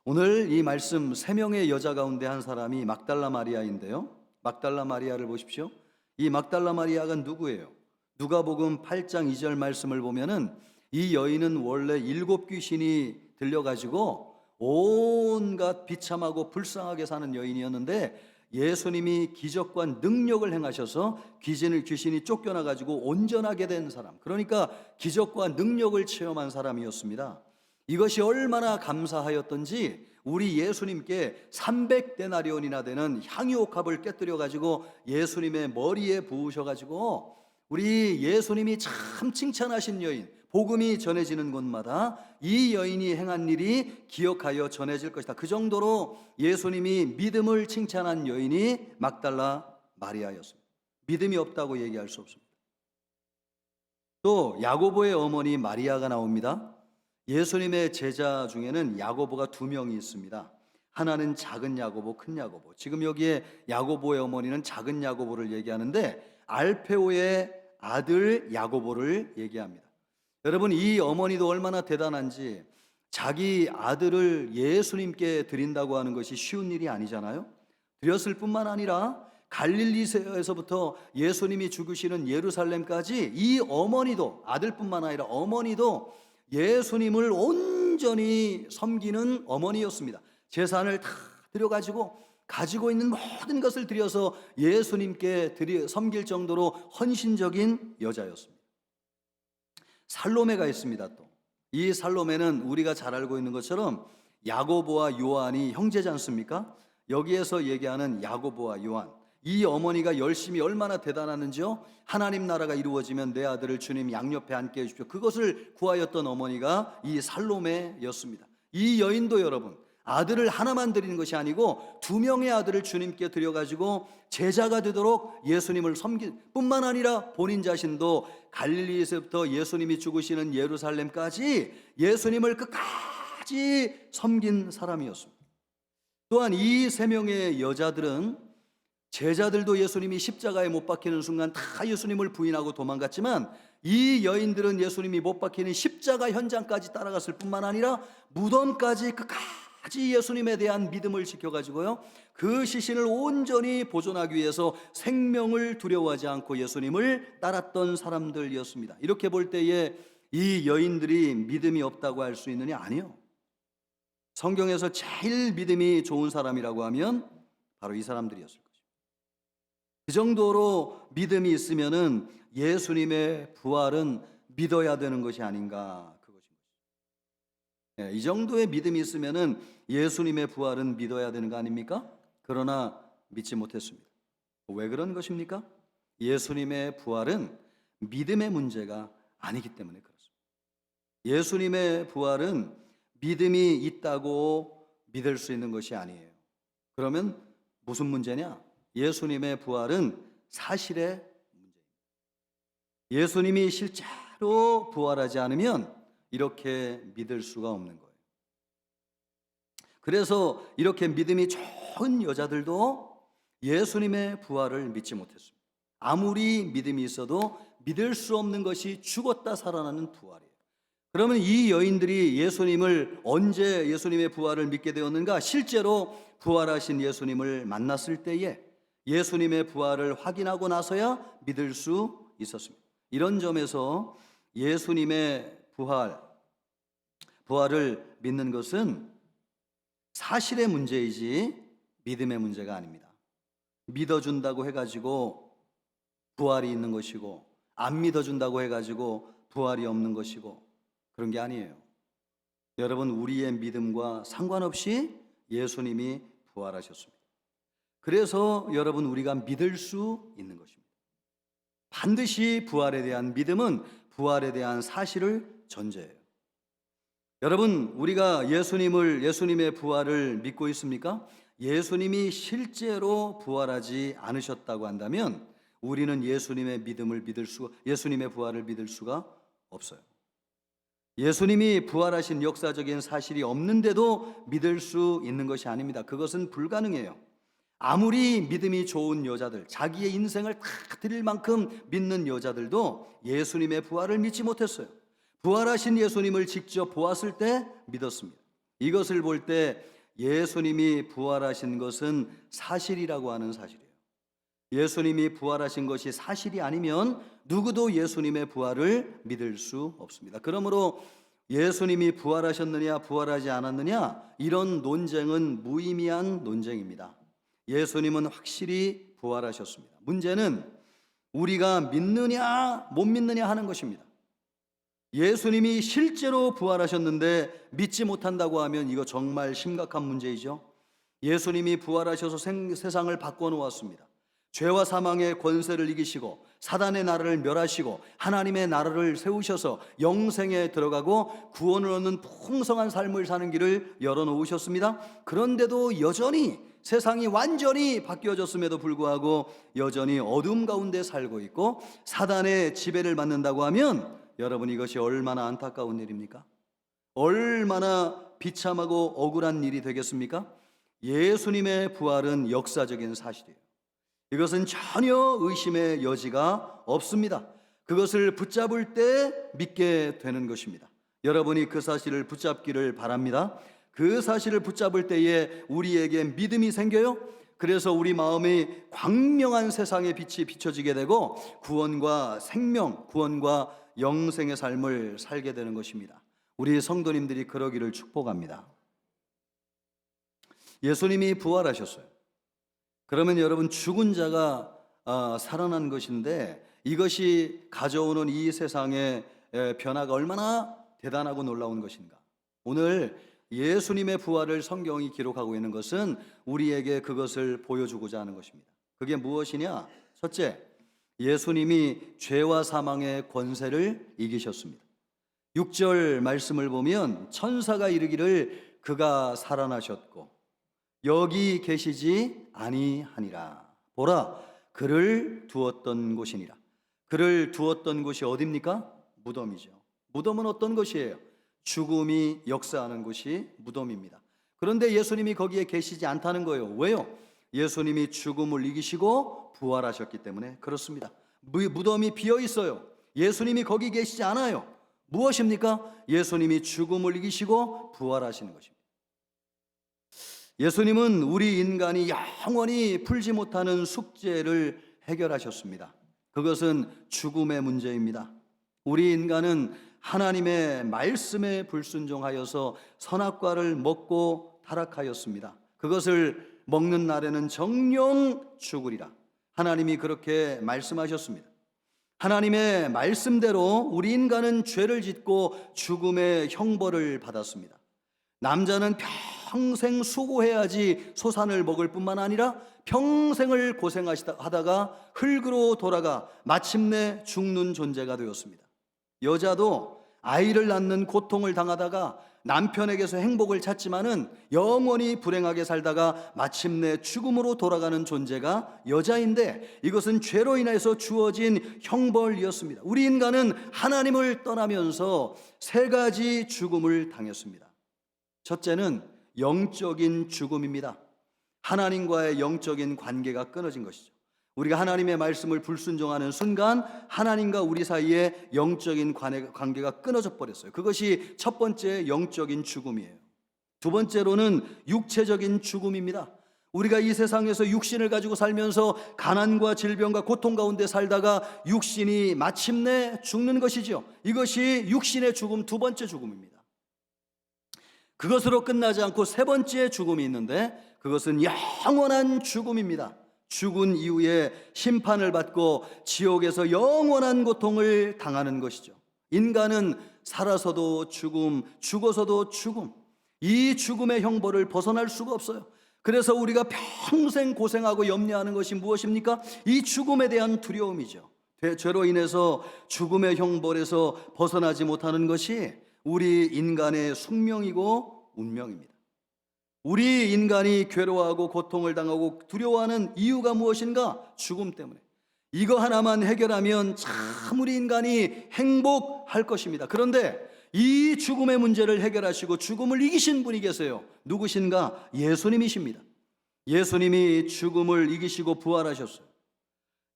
오늘 이 말씀 3명의 여자 가운데 한 사람이 막달라 마리아인데요. 막달라 마리아를 보십시오. 이 막달라 마리아가 누구예요? 누가복음 8장 2절 말씀을 보면은 이 여인은 원래 7 귀신이 들려가지고 온갖 비참하고 불쌍하게 사는 여인이었는데 예수님이 기적과 능력을 행하셔서 귀신이 쫓겨나가지고 온전하게 된 사람, 그러니까 기적과 능력을 체험한 사람이었습니다. 이것이 얼마나 감사하였던지 우리 예수님께 300데나리온이나 되는 향유옥합을 깨뜨려가지고 예수님의 머리에 부으셔가지고 우리 예수님이 참 칭찬하신 여인, 복음이 전해지는 곳마다 이 여인이 행한 일이 기억하여 전해질 것이다. 그 정도로 예수님이 믿음을 칭찬한 여인이 막달라 마리아였습니다. 믿음이 없다고 얘기할 수 없습니다. 또 야고보의 어머니 마리아가 나옵니다. 예수님의 제자 중에는 야고보가 2명이 있습니다. 하나는 작은 야고보, 큰 야고보. 지금 여기에 야고보의 어머니는 작은 야고보를 얘기하는데 알페오의 아들 야고보를 얘기합니다. 여러분 이 어머니도 얼마나 대단한지 자기 아들을 예수님께 드린다고 하는 것이 쉬운 일이 아니잖아요. 드렸을 뿐만 아니라 갈릴리에서부터 예수님이 죽으시는 예루살렘까지 이 어머니도 아들뿐만 아니라 어머니도 예수님을 온전히 섬기는 어머니였습니다. 재산을 다 드려가지고 가지고 있는 모든 것을 드려서 예수님께 섬길 정도로 헌신적인 여자였습니다. 살로메가 있습니다. 또 이 살로메는 우리가 잘 알고 있는 것처럼 야고보와 요한이 형제지 않습니까? 여기에서 얘기하는 야고보와 요한, 이 어머니가 열심히 얼마나 대단하는지요. 하나님 나라가 이루어지면 내 아들을 주님 양옆에 앉게 해주십시오. 그것을 구하였던 어머니가 이 살로메였습니다. 이 여인도 여러분 아들을 하나만 드리는 것이 아니고 2명의 아들을 주님께 드려가지고 제자가 되도록 예수님을 섬길 뿐만 아니라 본인 자신도 갈릴리에서부터 예수님이 죽으시는 예루살렘까지 예수님을 끝까지 섬긴 사람이었습니다. 또한 이 3명의 여자들은 제자들도 예수님이 십자가에 못 박히는 순간 다 예수님을 부인하고 도망갔지만 이 여인들은 예수님이 못 박히는 십자가 현장까지 따라갔을 뿐만 아니라 무덤까지 끝까지 예수님에 대한 믿음을 지켜가지고요 그 시신을 온전히 보존하기 위해서 생명을 두려워하지 않고 예수님을 따랐던 사람들이었습니다. 이렇게 볼 때에 이 여인들이 믿음이 없다고 할 수 있느냐? 아니요. 성경에서 제일 믿음이 좋은 사람이라고 하면 바로 이 사람들이었을 거죠. 그 정도로 믿음이 있으면은 예수님의 부활은 믿어야 되는 것이 아닌가, 그것입니다. 이 정도의 믿음이 있으면은 예수님의 부활은 믿어야 되는 거 아닙니까? 그러나 믿지 못했습니다. 왜 그런 것입니까? 예수님의 부활은 믿음의 문제가 아니기 때문에 그렇습니다. 예수님의 부활은 믿음이 있다고 믿을 수 있는 것이 아니에요. 그러면 무슨 문제냐? 예수님의 부활은 사실의 문제입니다. 예수님이 실제로 부활하지 않으면 이렇게 믿을 수가 없는 거예요. 그래서 이렇게 믿음이 좋은 여자들도 예수님의 부활을 믿지 못했습니다. 아무리 믿음이 있어도 믿을 수 없는 것이 죽었다 살아나는 부활이에요. 그러면 이 여인들이 예수님을 언제 예수님의 부활을 믿게 되었는가? 실제로 부활하신 예수님을 만났을 때에 예수님의 부활을 확인하고 나서야 믿을 수 있었습니다. 이런 점에서 예수님의 부활을 믿는 것은 사실의 문제이지 믿음의 문제가 아닙니다. 믿어준다고 해가지고 부활이 있는 것이고 안 믿어준다고 해가지고 부활이 없는 것이고 그런 게 아니에요. 여러분, 우리의 믿음과 상관없이 예수님이 부활하셨습니다. 그래서 여러분, 우리가 믿을 수 있는 것입니다. 반드시 부활에 대한 믿음은 부활에 대한 사실을 전제해요. 여러분, 우리가 예수님의 부활을 믿고 있습니까? 예수님이 실제로 부활하지 않으셨다고 한다면 우리는 예수님의 부활을 믿을 수가 없어요. 예수님이 부활하신 역사적인 사실이 없는데도 믿을 수 있는 것이 아닙니다. 그것은 불가능해요. 아무리 믿음이 좋은 여자들, 자기의 인생을 다 드릴 만큼 믿는 여자들도 예수님의 부활을 믿지 못했어요. 부활하신 예수님을 직접 보았을 때 믿었습니다. 이것을 볼 때 예수님이 부활하신 것은 사실이라고 하는 사실이에요. 예수님이 부활하신 것이 사실이 아니면 누구도 예수님의 부활을 믿을 수 없습니다. 그러므로 예수님이 부활하셨느냐 부활하지 않았느냐 이런 논쟁은 무의미한 논쟁입니다. 예수님은 확실히 부활하셨습니다. 문제는 우리가 믿느냐 못 믿느냐 하는 것입니다. 예수님이 실제로 부활하셨는데 믿지 못한다고 하면 이거 정말 심각한 문제이죠. 예수님이 부활하셔서 세상을 바꿔놓았습니다. 죄와 사망의 권세를 이기시고 사단의 나라를 멸하시고 하나님의 나라를 세우셔서 영생에 들어가고 구원을 얻는 풍성한 삶을 사는 길을 열어놓으셨습니다. 그런데도 여전히 세상이 완전히 바뀌어졌음에도 불구하고 여전히 어둠 가운데 살고 있고 사단의 지배를 받는다고 하면 여러분, 이것이 얼마나 안타까운 일입니까? 얼마나 비참하고 억울한 일이 되겠습니까? 예수님의 부활은 역사적인 사실이에요. 이것은 전혀 의심의 여지가 없습니다. 그것을 붙잡을 때 믿게 되는 것입니다. 여러분이 그 사실을 붙잡기를 바랍니다. 그 사실을 붙잡을 때에 우리에게 믿음이 생겨요. 그래서 우리 마음이 광명한 세상의 빛이 비춰지게 되고 구원과 생명, 구원과 영생의 삶을 살게 되는 것입니다. 우리 성도님들이 그러기를 축복합니다. 예수님이 부활하셨어요. 그러면 여러분, 죽은 자가 살아난 것인데 이것이 가져오는 이 세상의 변화가 얼마나 대단하고 놀라운 것인가. 오늘 예수님의 부활을 성경이 기록하고 있는 것은 우리에게 그것을 보여주고자 하는 것입니다. 그게 무엇이냐? 첫째, 예수님이 죄와 사망의 권세를 이기셨습니다. 6절 말씀을 보면 천사가 이르기를 그가 살아나셨고 여기 계시지 아니하니라. 보라, 그를 두었던 곳이니라. 그를 두었던 곳이 어디입니까? 무덤이죠. 무덤은 어떤 곳이에요? 죽음이 역사하는 곳이 무덤입니다. 그런데 예수님이 거기에 계시지 않다는 거예요. 왜요? 예수님이 죽음을 이기시고 부활하셨기 때문에 그렇습니다. 무덤이 비어 있어요. 예수님이 거기 계시지 않아요. 무엇입니까? 예수님이 죽음을 이기시고 부활하시는 것입니다. 예수님은 우리 인간이 영원히 풀지 못하는 숙제를 해결하셨습니다. 그것은 죽음의 문제입니다. 우리 인간은 하나님의 말씀에 불순종하여서 선악과를 먹고 타락하였습니다. 그것을 먹는 날에는 정령 죽으리라. 하나님이 그렇게 말씀하셨습니다. 하나님의 말씀대로 우리 인간은 죄를 짓고 죽음의 형벌을 받았습니다. 남자는 평생 수고해야지 소산을 먹을 뿐만 아니라 평생을 고생하다가 흙으로 돌아가 마침내 죽는 존재가 되었습니다. 여자도 아이를 낳는 고통을 당하다가 남편에게서 행복을 찾지만은 영원히 불행하게 살다가 마침내 죽음으로 돌아가는 존재가 여자인데, 이것은 죄로 인해서 주어진 형벌이었습니다. 우리 인간은 하나님을 떠나면서 세 가지 죽음을 당했습니다. 첫째는 영적인 죽음입니다. 하나님과의 영적인 관계가 끊어진 것이죠. 우리가 하나님의 말씀을 불순종하는 순간 하나님과 우리 사이에 영적인 관계가 끊어져 버렸어요. 그것이 첫 번째 영적인 죽음이에요. 두 번째로는 육체적인 죽음입니다. 우리가 이 세상에서 육신을 가지고 살면서 가난과 질병과 고통 가운데 살다가 육신이 마침내 죽는 것이죠. 이것이 육신의 죽음, 두 번째 죽음입니다. 그것으로 끝나지 않고 세 번째 죽음이 있는데, 그것은 영원한 죽음입니다. 죽은 이후에 심판을 받고 지옥에서 영원한 고통을 당하는 것이죠. 인간은 살아서도 죽음, 죽어서도 죽음, 이 죽음의 형벌을 벗어날 수가 없어요. 그래서 우리가 평생 고생하고 염려하는 것이 무엇입니까? 이 죽음에 대한 두려움이죠. 죄로 인해서 죽음의 형벌에서 벗어나지 못하는 것이 우리 인간의 숙명이고 운명입니다. 우리 인간이 괴로워하고 고통을 당하고 두려워하는 이유가 무엇인가? 죽음 때문에. 이거 하나만 해결하면 참 우리 인간이 행복할 것입니다. 그런데 이 죽음의 문제를 해결하시고 죽음을 이기신 분이 계세요. 누구신가? 예수님이십니다. 예수님이 죽음을 이기시고 부활하셨어요.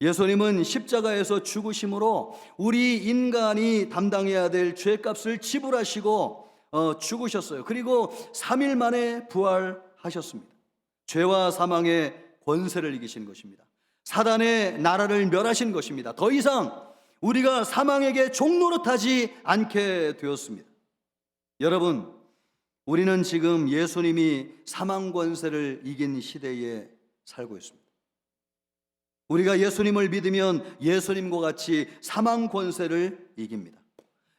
예수님은 십자가에서 죽으심으로 우리 인간이 담당해야 될 죄값을 지불하시고 죽으셨어요. 그리고 3일 만에 부활하셨습니다. 죄와 사망의 권세를 이기신 것입니다. 사단의 나라를 멸하신 것입니다. 더 이상 우리가 사망에게 종노릇하지 않게 되었습니다. 여러분, 우리는 지금 예수님이 사망 권세를 이긴 시대에 살고 있습니다. 우리가 예수님을 믿으면 예수님과 같이 사망 권세를 이깁니다.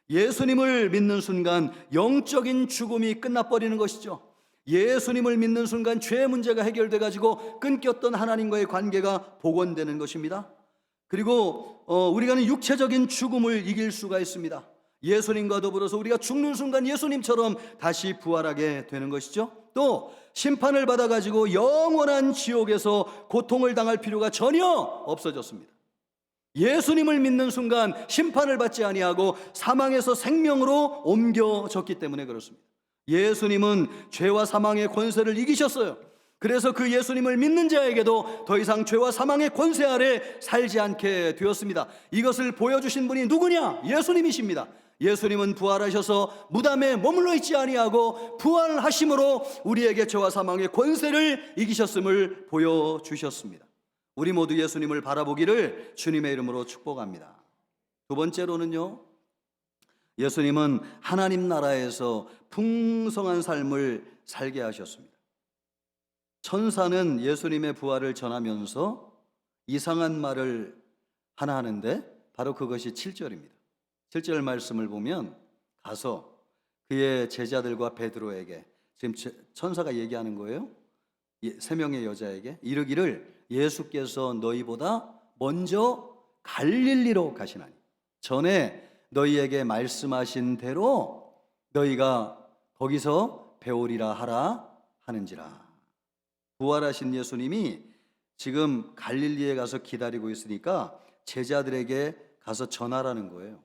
예수님을 믿는 순간 영적인 죽음이 끝나버리는 것이죠. 예수님을 믿는 순간 죄의 문제가 해결돼 가지고 끊겼던 하나님과의 관계가 복원되는 것입니다. 그리고 우리가는 육체적인 죽음을 이길 수가 있습니다. 예수님과 더불어서 우리가 죽는 순간 예수님처럼 다시 부활하게 되는 것이죠. 또 심판을 받아 가지고 영원한 지옥에서 고통을 당할 필요가 전혀 없어졌습니다. 예수님을 믿는 순간 심판을 받지 아니하고 사망에서 생명으로 옮겨졌기 때문에 그렇습니다. 예수님은 죄와 사망의 권세를 이기셨어요. 그래서 그 예수님을 믿는 자에게도 더 이상 죄와 사망의 권세 아래 살지 않게 되었습니다. 이것을 보여주신 분이 누구냐? 예수님이십니다. 예수님은 부활하셔서 무덤에 머물러 있지 아니하고 부활하심으로 우리에게 죄와 사망의 권세를 이기셨음을 보여주셨습니다. 우리 모두 예수님을 바라보기를 주님의 이름으로 축복합니다. 두 번째로는요, 예수님은 하나님 나라에서 풍성한 삶을 살게 하셨습니다. 천사는 예수님의 부활을 전하면서 이상한 말을 하나 하는데 바로 그것이 7절입니다. 7절 말씀을 보면 가서 그의 제자들과 베드로에게, 지금 천사가 얘기하는 거예요. 3명의 여자에게 이르기를 예수께서 너희보다 먼저 갈릴리로 가시나니 전에 너희에게 말씀하신 대로 너희가 거기서 배우리라 하라 하는지라. 부활하신 예수님이 지금 갈릴리에 가서 기다리고 있으니까 제자들에게 가서 전하라는 거예요.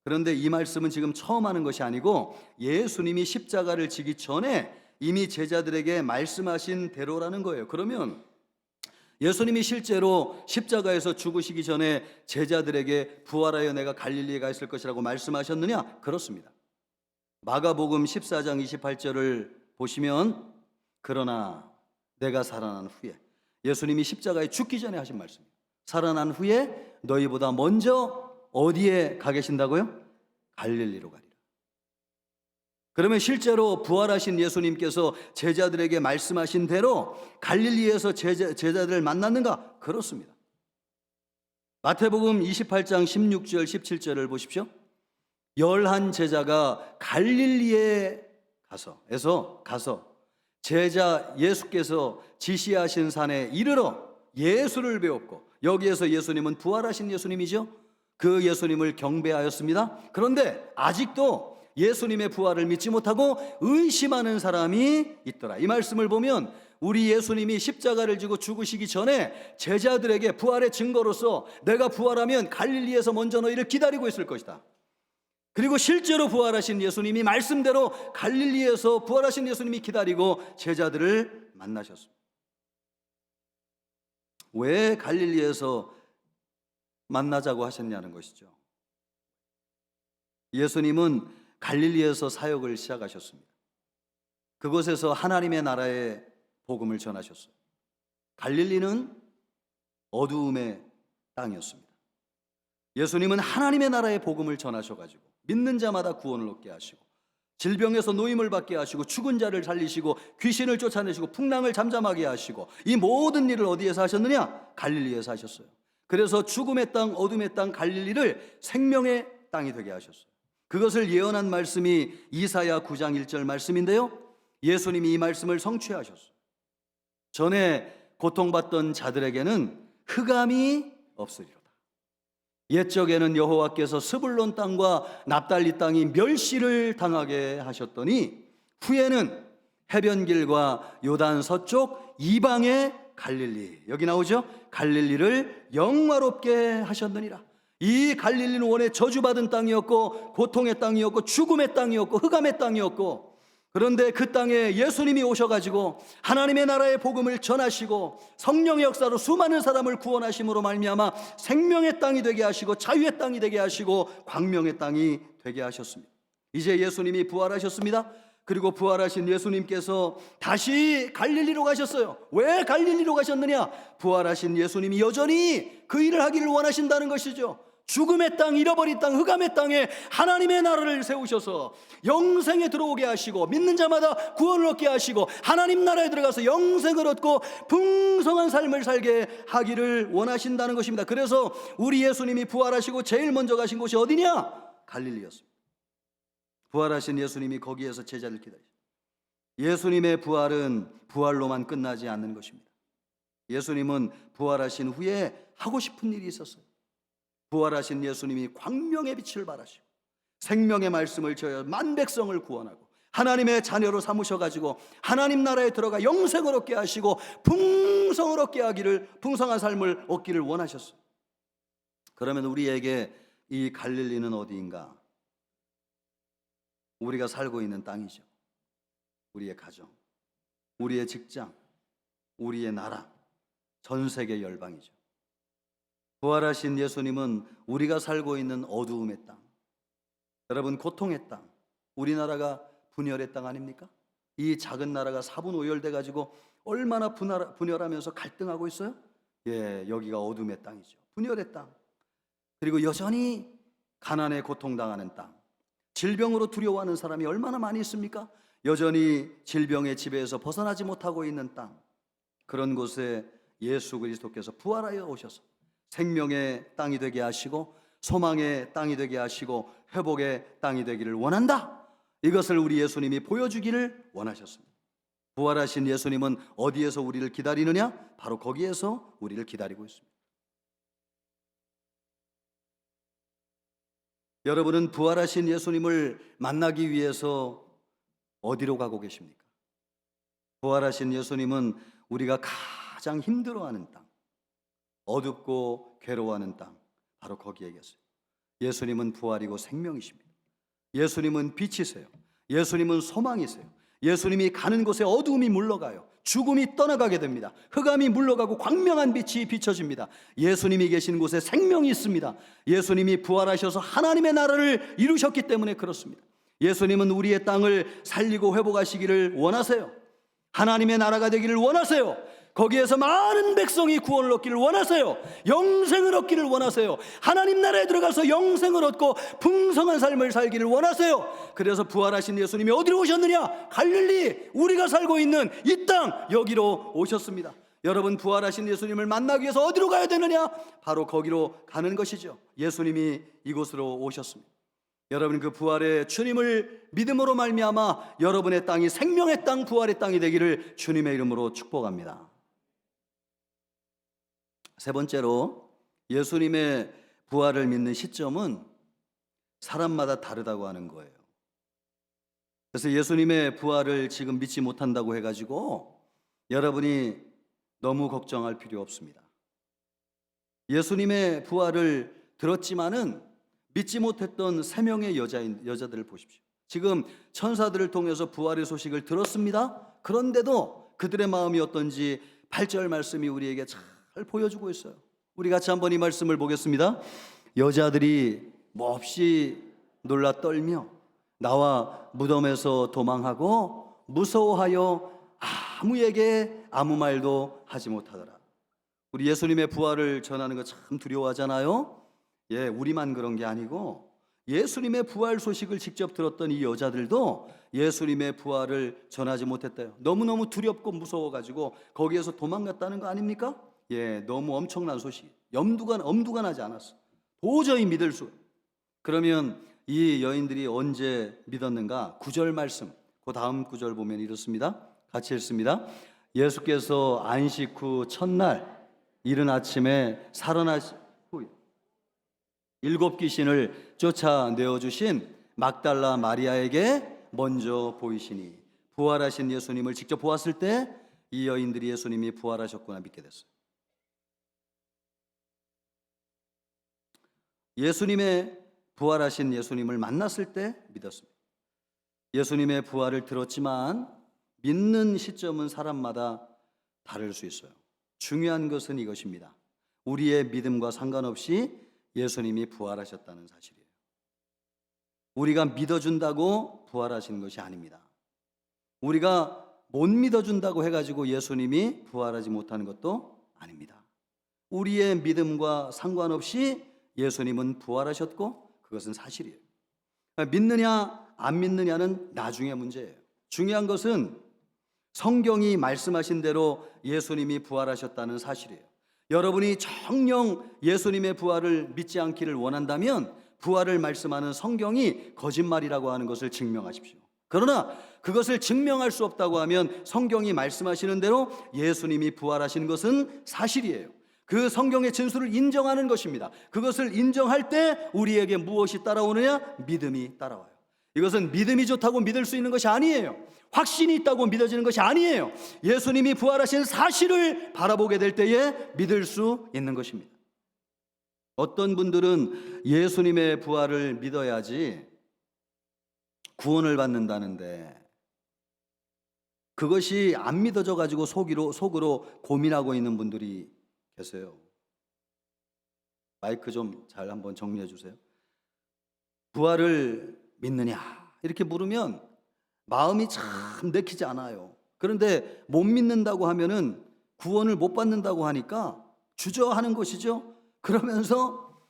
그런데 이 말씀은 지금 처음 하는 것이 아니고 예수님이 십자가를 지기 전에 이미 제자들에게 말씀하신 대로라는 거예요. 그러면 예수님이 실제로 십자가에서 죽으시기 전에 제자들에게 부활하여 내가 갈릴리에 가 있을 것이라고 말씀하셨느냐? 그렇습니다. 마가복음 14장 28절을 보시면 그러나 내가 살아난 후에, 예수님이 십자가에 죽기 전에 하신 말씀입니다. 살아난 후에 너희보다 먼저 어디에 가 계신다고요? 갈릴리로 가리라. 그러면 실제로 부활하신 예수님께서 제자들에게 말씀하신 대로 갈릴리에서 제자들을 만났는가? 그렇습니다. 마태복음 28장 16절 17절을 보십시오. 11 제자가 갈릴리에 가서 제자 예수께서 지시하신 산에 이르러 예수를 배웠고, 여기에서 예수님은 부활하신 예수님이죠. 그 예수님을 경배하였습니다. 그런데 아직도 예수님의 부활을 믿지 못하고 의심하는 사람이 있더라. 이 말씀을 보면 우리 예수님이 십자가를 지고 죽으시기 전에 제자들에게 부활의 증거로서 내가 부활하면 갈릴리에서 먼저 너희를 기다리고 있을 것이다. 그리고 실제로 부활하신 예수님이 말씀대로 갈릴리에서 부활하신 예수님이 기다리고 제자들을 만나셨습니다. 왜 갈릴리에서 만나자고 하셨냐는 것이죠. 예수님은 갈릴리에서 사역을 시작하셨습니다. 그곳에서 하나님의 나라의 복음을 전하셨어요. 갈릴리는 어두움의 땅이었습니다. 예수님은 하나님의 나라의 복음을 전하셔가지고 믿는 자마다 구원을 얻게 하시고, 질병에서 노임을 받게 하시고, 죽은 자를 살리시고, 귀신을 쫓아내시고, 풍랑을 잠잠하게 하시고, 이 모든 일을 어디에서 하셨느냐? 갈릴리에서 하셨어요. 그래서 죽음의 땅, 어둠의 땅 갈릴리를 생명의 땅이 되게 하셨어요. 그것을 예언한 말씀이 이사야 9장 1절 말씀인데요, 예수님이 이 말씀을 성취하셨어요. 전에 고통받던 자들에게는 흑암이 없으리로다. 옛적에는 여호와께서 스불론 땅과 납달리 땅이 멸시를 당하게 하셨더니, 후에는 해변길과 요단 서쪽 이방의 갈릴리, 여기 나오죠? 갈릴리를 영화롭게 하셨느니라. 이 갈릴리는 원래 저주받은 땅이었고, 고통의 땅이었고, 죽음의 땅이었고, 흑암의 땅이었고, 그런데 그 땅에 예수님이 오셔가지고 하나님의 나라의 복음을 전하시고 성령의 역사로 수많은 사람을 구원하심으로 말미암아 생명의 땅이 되게 하시고, 자유의 땅이 되게 하시고, 광명의 땅이 되게 하셨습니다. 이제 예수님이 부활하셨습니다. 그리고 부활하신 예수님께서 다시 갈릴리로 가셨어요. 왜 갈릴리로 가셨느냐? 부활하신 예수님이 여전히 그 일을 하기를 원하신다는 것이죠. 죽음의 땅, 잃어버린 땅, 흑암의 땅에 하나님의 나라를 세우셔서 영생에 들어오게 하시고, 믿는 자마다 구원을 얻게 하시고, 하나님 나라에 들어가서 영생을 얻고 풍성한 삶을 살게 하기를 원하신다는 것입니다. 그래서 우리 예수님이 부활하시고 제일 먼저 가신 곳이 어디냐? 갈릴리였습니다. 부활하신 예수님이 거기에서 제자를 기다리셨습니다. 예수님의 부활은 부활로만 끝나지 않는 것입니다. 예수님은 부활하신 후에 하고 싶은 일이 있었어요. 부활하신 예수님이 광명의 빛을 발하시고 생명의 말씀을 전하여 만백성을 구원하고 하나님의 자녀로 삼으셔가지고 하나님 나라에 들어가 영생을 얻게 하시고 풍성을 얻게 하기를, 풍성한 삶을 얻기를 원하셨어요. 그러면 우리에게 이 갈릴리는 어디인가? 우리가 살고 있는 땅이죠. 우리의 가정, 우리의 직장, 우리의 나라, 전 세계 열방이죠. 부활하신 예수님은 우리가 살고 있는 어두움의 땅, 여러분 고통의 땅, 우리나라가 분열의 땅 아닙니까? 이 작은 나라가 사분오열돼 가지고 얼마나 분열하면서 갈등하고 있어요? 예, 여기가 어둠의 땅이죠. 분열의 땅. 그리고 여전히 가난에 고통당하는 땅, 질병으로 두려워하는 사람이 얼마나 많이 있습니까? 여전히 질병의 지배에서 벗어나지 못하고 있는 땅, 그런 곳에 예수 그리스도께서 부활하여 오셔서 생명의 땅이 되게 하시고 소망의 땅이 되게 하시고 회복의 땅이 되기를 원한다. 이것을 우리 예수님이 보여주기를 원하셨습니다. 부활하신 예수님은 어디에서 우리를 기다리느냐? 바로 거기에서 우리를 기다리고 있습니다. 여러분은 부활하신 예수님을 만나기 위해서 어디로 가고 계십니까? 부활하신 예수님은 우리가 가장 힘들어하는 땅, 어둡고 괴로워하는 땅, 바로 거기에 계세요. 예수님은 부활이고 생명이십니다. 예수님은 빛이세요. 예수님은 소망이세요. 예수님이 가는 곳에 어두움이 물러가요. 죽음이 떠나가게 됩니다. 흑암이 물러가고 광명한 빛이 비춰집니다. 예수님이 계신 곳에 생명이 있습니다. 예수님이 부활하셔서 하나님의 나라를 이루셨기 때문에 그렇습니다. 예수님은 우리의 땅을 살리고 회복하시기를 원하세요. 하나님의 나라가 되기를 원하세요. 거기에서 많은 백성이 구원을 얻기를 원하세요. 영생을 얻기를 원하세요. 하나님 나라에 들어가서 영생을 얻고 풍성한 삶을 살기를 원하세요. 그래서 부활하신 예수님이 어디로 오셨느냐? 갈릴리, 우리가 살고 있는 이 땅, 여기로 오셨습니다. 여러분, 부활하신 예수님을 만나기 위해서 어디로 가야 되느냐? 바로 거기로 가는 것이죠. 예수님이 이곳으로 오셨습니다. 여러분 그 부활의 주님을 믿음으로 말미암아 여러분의 땅이 생명의 땅, 부활의 땅이 되기를 주님의 이름으로 축복합니다. 세 번째로 예수님의 부활을 믿는 시점은 사람마다 다르다고 하는 거예요. 그래서 예수님의 부활을 지금 믿지 못한다고 해가지고 여러분이 너무 걱정할 필요 없습니다. 예수님의 부활을 들었지만은 믿지 못했던 3명의 여자들을 보십시오. 지금 천사들을 통해서 부활의 소식을 들었습니다. 그런데도 그들의 마음이 어떤지 8절 말씀이 우리에게 잘 보여주고 있어요. 우리 같이 한번 이 말씀을 보겠습니다. 여자들이 몹시 놀라 떨며 나와 무덤에서 도망하고 무서워하여 아무에게 아무 말도 하지 못하더라. 우리 예수님의 부활을 전하는 거 참 두려워하잖아요. 예, 우리만 그런 게 아니고 예수님의 부활 소식을 직접 들었던 이 여자들도 예수님의 부활을 전하지 못했대요. 너무너무 두렵고 무서워가지고 거기에서 도망갔다는 거 아닙니까? 예, 너무 엄청난 소식. 엄두가 나지 않았어. 도저히 믿을 수. 그러면 이 여인들이 언제 믿었는가? 9절 말씀, 그 다음 9절 보면 이렇습니다. 같이 읽습니다. 예수께서 안식 후 첫날 이른 아침에 살아나신 후에 7 귀신을 쫓아내어 주신 막달라 마리아에게 먼저 보이시니 부활하신 예수님을 직접 보았을 때 이 여인들이 예수님이 부활하셨구나 믿게 됐어요. 예수님의 부활하신 예수님을 만났을 때 믿었습니다. 예수님의 부활을 들었지만 믿는 시점은 사람마다 다를 수 있어요. 중요한 것은 이것입니다. 우리의 믿음과 상관없이 예수님이 부활하셨다는 사실이에요. 우리가 믿어준다고 부활하시는 것이 아닙니다. 우리가 못 믿어준다고 해가지고 예수님이 부활하지 못하는 것도 아닙니다. 우리의 믿음과 상관없이 예수님은 부활하셨고 그것은 사실이에요. 믿느냐 안 믿느냐는 나중의 문제예요. 중요한 것은 성경이 말씀하신 대로 예수님이 부활하셨다는 사실이에요. 여러분이 정녕 예수님의 부활을 믿지 않기를 원한다면 부활을 말씀하는 성경이 거짓말이라고 하는 것을 증명하십시오. 그러나 그것을 증명할 수 없다고 하면 성경이 말씀하시는 대로 예수님이 부활하신 것은 사실이에요. 그 성경의 진술을 인정하는 것입니다. 그것을 인정할 때 우리에게 무엇이 따라오느냐? 믿음이 따라와요. 이것은 믿음이 좋다고 믿을 수 있는 것이 아니에요. 확신이 있다고 믿어지는 것이 아니에요. 예수님이 부활하신 사실을 바라보게 될 때에 믿을 수 있는 것입니다. 어떤 분들은 예수님의 부활을 믿어야지 구원을 받는다는데 그것이 안 믿어져 가지고 속으로 고민하고 있는 분들이 계세요. 마이크 좀 잘 한번 정리해 주세요. 부활을 믿느냐 이렇게 물으면 마음이 참 내키지 않아요. 그런데 못 믿는다고 하면은 구원을 못 받는다고 하니까 주저하는 것이죠. 그러면서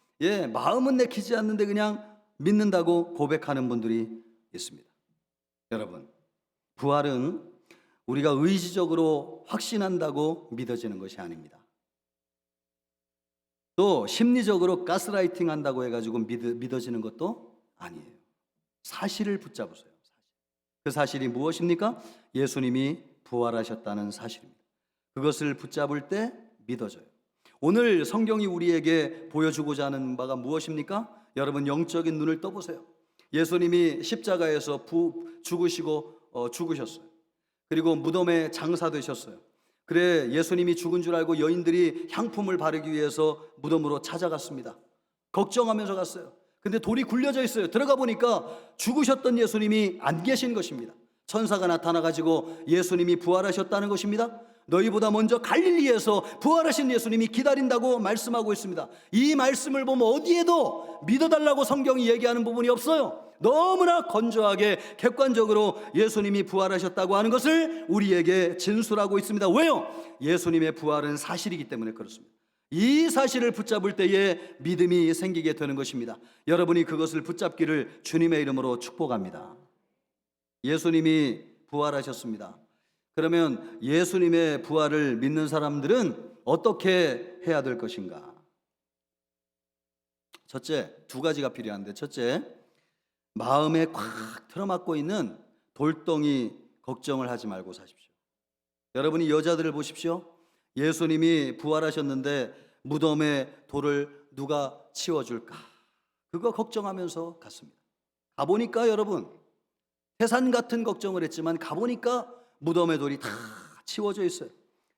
마음은 내키지 않는데 그냥 믿는다고 고백하는 분들이 있습니다. 여러분, 부활은 우리가 의지적으로 확신한다고 믿어지는 것이 아닙니다. 또 심리적으로 가스라이팅 한다고 해가지고 믿어지는 것도 아니에요. 사실을 붙잡으세요. 그 사실이 무엇입니까? 예수님이 부활하셨다는 사실입니다. 그것을 붙잡을 때 믿어져요. 오늘 성경이 우리에게 보여주고자 하는 바가 무엇입니까? 여러분 영적인 눈을 떠보세요. 예수님이 십자가에서 죽으셨어요. 그리고 무덤에 장사되셨어요. 그래 예수님이 죽은 줄 알고 여인들이 향품을 바르기 위해서 무덤으로 찾아갔습니다. 걱정하면서 갔어요. 근데 돌이 굴려져 있어요. 들어가 보니까 죽으셨던 예수님이 안 계신 것입니다. 천사가 나타나가지고 예수님이 부활하셨다는 것입니다. 너희보다 먼저 갈릴리에서 부활하신 예수님이 기다린다고 말씀하고 있습니다. 이 말씀을 보면 어디에도 믿어달라고 성경이 얘기하는 부분이 없어요. 너무나 건조하게 객관적으로 예수님이 부활하셨다고 하는 것을 우리에게 진술하고 있습니다. 왜요? 예수님의 부활은 사실이기 때문에 그렇습니다. 이 사실을 붙잡을 때에 믿음이 생기게 되는 것입니다. 여러분이 그것을 붙잡기를 주님의 이름으로 축복합니다. 예수님이 부활하셨습니다. 그러면 예수님의 부활을 믿는 사람들은 어떻게 해야 될 것인가? 첫째, 2가지가 필요한데, 첫째, 마음에 콱 틀어막고 있는 돌덩이 걱정을 하지 말고 사십시오. 여러분이 여자들을 보십시오. 예수님이 부활하셨는데 무덤에 돌을 누가 치워줄까? 그거 걱정하면서 갔습니다. 가보니까 여러분, 태산 같은 걱정을 했지만 가보니까 무덤에 돌이 다 치워져 있어요.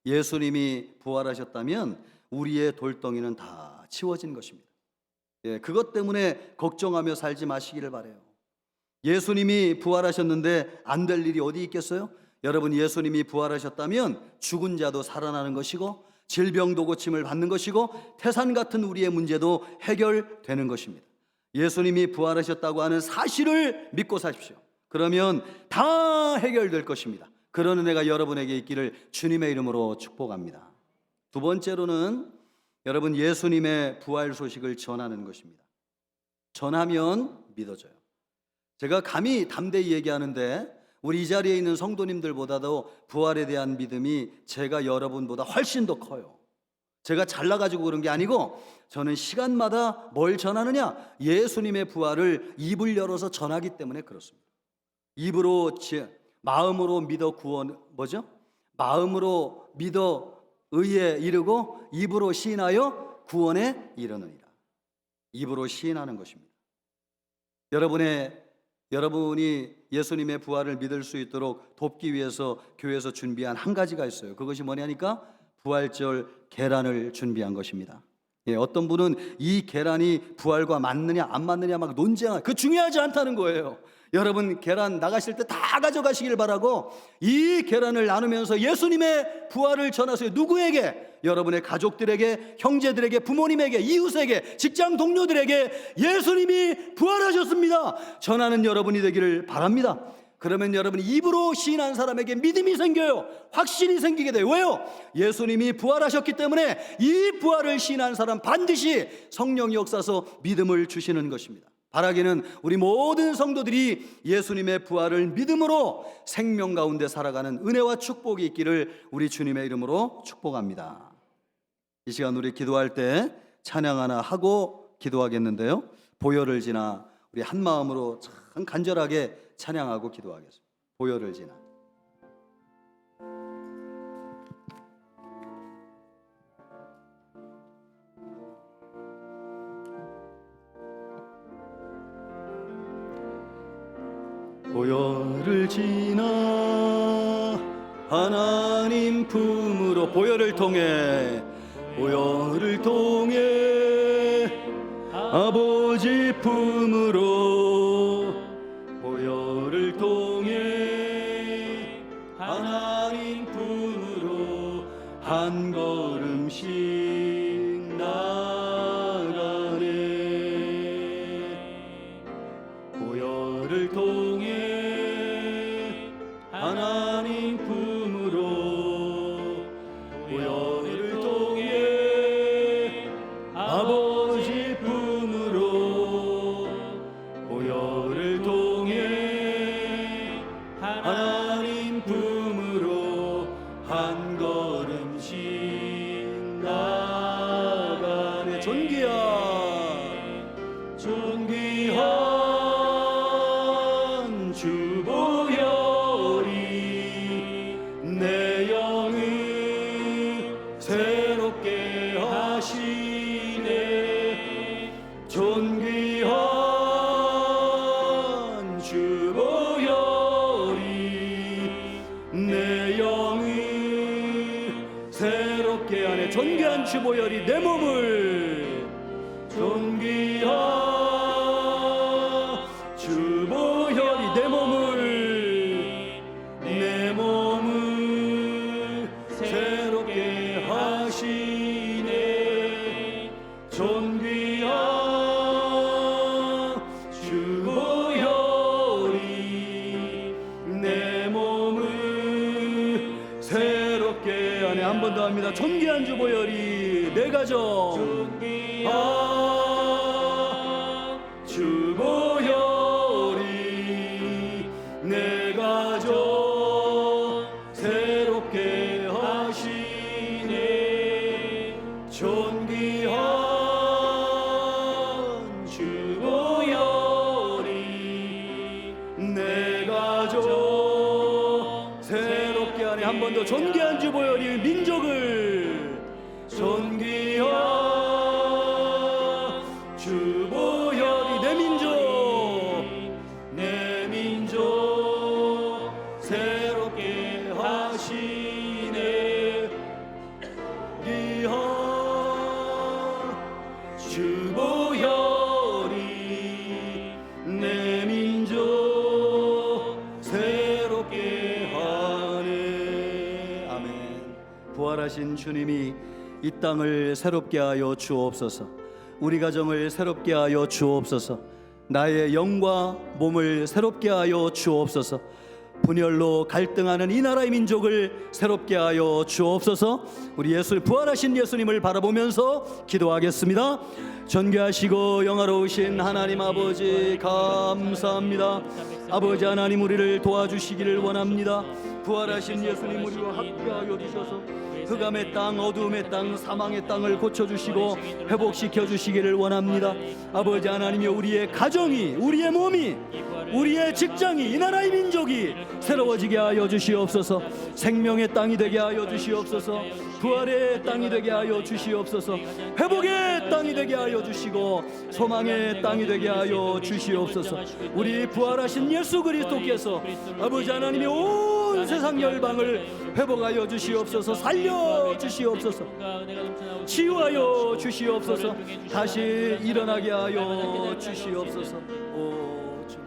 예수님이 부활하셨다면 우리의 돌덩이는 다 치워진 것입니다. 예, 그것 때문에 걱정하며 살지 마시기를 바라요. 예수님이 부활하셨는데 안 될 일이 어디 있겠어요? 여러분, 예수님이 부활하셨다면 죽은 자도 살아나는 것이고 질병도 고침을 받는 것이고 태산 같은 우리의 문제도 해결되는 것입니다. 예수님이 부활하셨다고 하는 사실을 믿고 사십시오. 그러면 다 해결될 것입니다. 그런 은혜가 여러분에게 있기를 주님의 이름으로 축복합니다. 두 번째로는 여러분, 예수님의 부활 소식을 전하는 것입니다. 전하면 믿어져요. 제가 감히 담대히 얘기하는데 우리 이 자리에 있는 성도님들보다도 부활에 대한 믿음이 제가 여러분보다 훨씬 더 커요. 제가 잘나가지고 그런 게 아니고 저는 시간마다 뭘 전하느냐? 예수님의 부활을 입을 열어서 전하기 때문에 그렇습니다. 마음으로 믿어 구원, 마음으로 믿어 의에 이르고 입으로 시인하여 구원에 이르느니라. 입으로 시인하는 것입니다. 여러분이 예수님의 부활을 믿을 수 있도록 돕기 위해서 교회에서 준비한 한 가지가 있어요. 그것이 뭐냐니까 부활절 계란을 준비한 것입니다. 예, 어떤 분은 이 계란이 부활과 맞느냐 안 맞느냐 막 논쟁하고, 그 중요하지 않다는 거예요. 여러분, 계란 나가실 때 다 가져가시길 바라고 이 계란을 나누면서 예수님의 부활을 전하세요. 누구에게? 여러분의 가족들에게, 형제들에게, 부모님에게, 이웃에게, 직장 동료들에게 예수님이 부활하셨습니다 전하는 여러분이 되기를 바랍니다. 그러면 여러분이 입으로 시인한 사람에게 믿음이 생겨요. 확신이 생기게 돼요. 왜요? 예수님이 부활하셨기 때문에 이 부활을 시인한 사람 반드시 성령이 역사서 믿음을 주시는 것입니다. 바라기는 우리 모든 성도들이 예수님의 부활을 믿음으로 생명 가운데 살아가는 은혜와 축복이 있기를 우리 주님의 이름으로 축복합니다. 이 시간 우리 기도할 때 찬양 하나 하고 기도하겠는데요, 보혈을 지나 우리 한 마음으로 참 간절하게 찬양하고 기도하겠습니다. 보혈을 지나. 보혈을 지나 하나님 품으로, 보혈을 통해 아버지 품으로, 보혈을 통해 하나님 품으로 한 걸음씩 나가네. 보혈을 통해 하나님 품으로, 보혈을 통해 아버지 품으로, 보혈을 통해 하나님 품으로 한 걸음씩 나가네. 존귀한 주 보혈이 내 영을 새롭게 하시네. 존귀한 주 보혈이 내 영을 새롭게 하네. 존귀한 주 보혈이 내 몸을, 존귀한 주 보혈이 내 몸을 새롭게 하시네. 존귀한 주 보혈이 내 몸을 새롭게 하네. 한 번 더 합니다. 존귀한 주 보혈이 내 가정, 주 보혈이 내 가정 새롭게 하시네. 존귀한 주 보혈이 한 번 더 존귀한 주보혈이 민족을 존귀한 주보혈이 내 민족 새롭게 하시네. 귀한 주보혈이 내 민족 새롭게 하네. 아멘. 부활하신 주님이 이 땅을 새롭게 하여 주옵소서. 우리 가정을 새롭게 하여 주옵소서. 나의 영과 몸을 새롭게 하여 주옵소서. 분열로 갈등하는 이 나라의 민족을 새롭게 하여 주옵소서. 우리 부활하신 예수님을 바라보면서 기도하겠습니다. 존귀하시고 영화로우신 하나님 아버지, 감사합니다. 아버지 하나님, 우리를 도와주시기를 원합니다. 부활하신 예수님, 우리와 함께하여 주셔서 흑암의 땅, 어두움의 땅, 사망의 땅을 고쳐주시고 회복시켜 주시기를 원합니다. 아버지 하나님이여, 우리의 가정이, 우리의 몸이, 우리의 직장이, 이 나라의 민족이 새로워지게 하여 주시옵소서. 생명의 땅이 되게 하여 주시옵소서. 부활의 땅이 되게 하여 주시옵소서. 회복의 땅이 되게 하여 주시고 소망의 땅이 되게 하여 주시옵소서. 우리 부활하신 예수 그리스도께서 아버지 하나님이 온 세상 열방을 회복하여 주시옵소서. 살려 주시옵소서. 치유하여 주시옵소서. 다시 일어나게 하여 주시옵소서. 오 주님,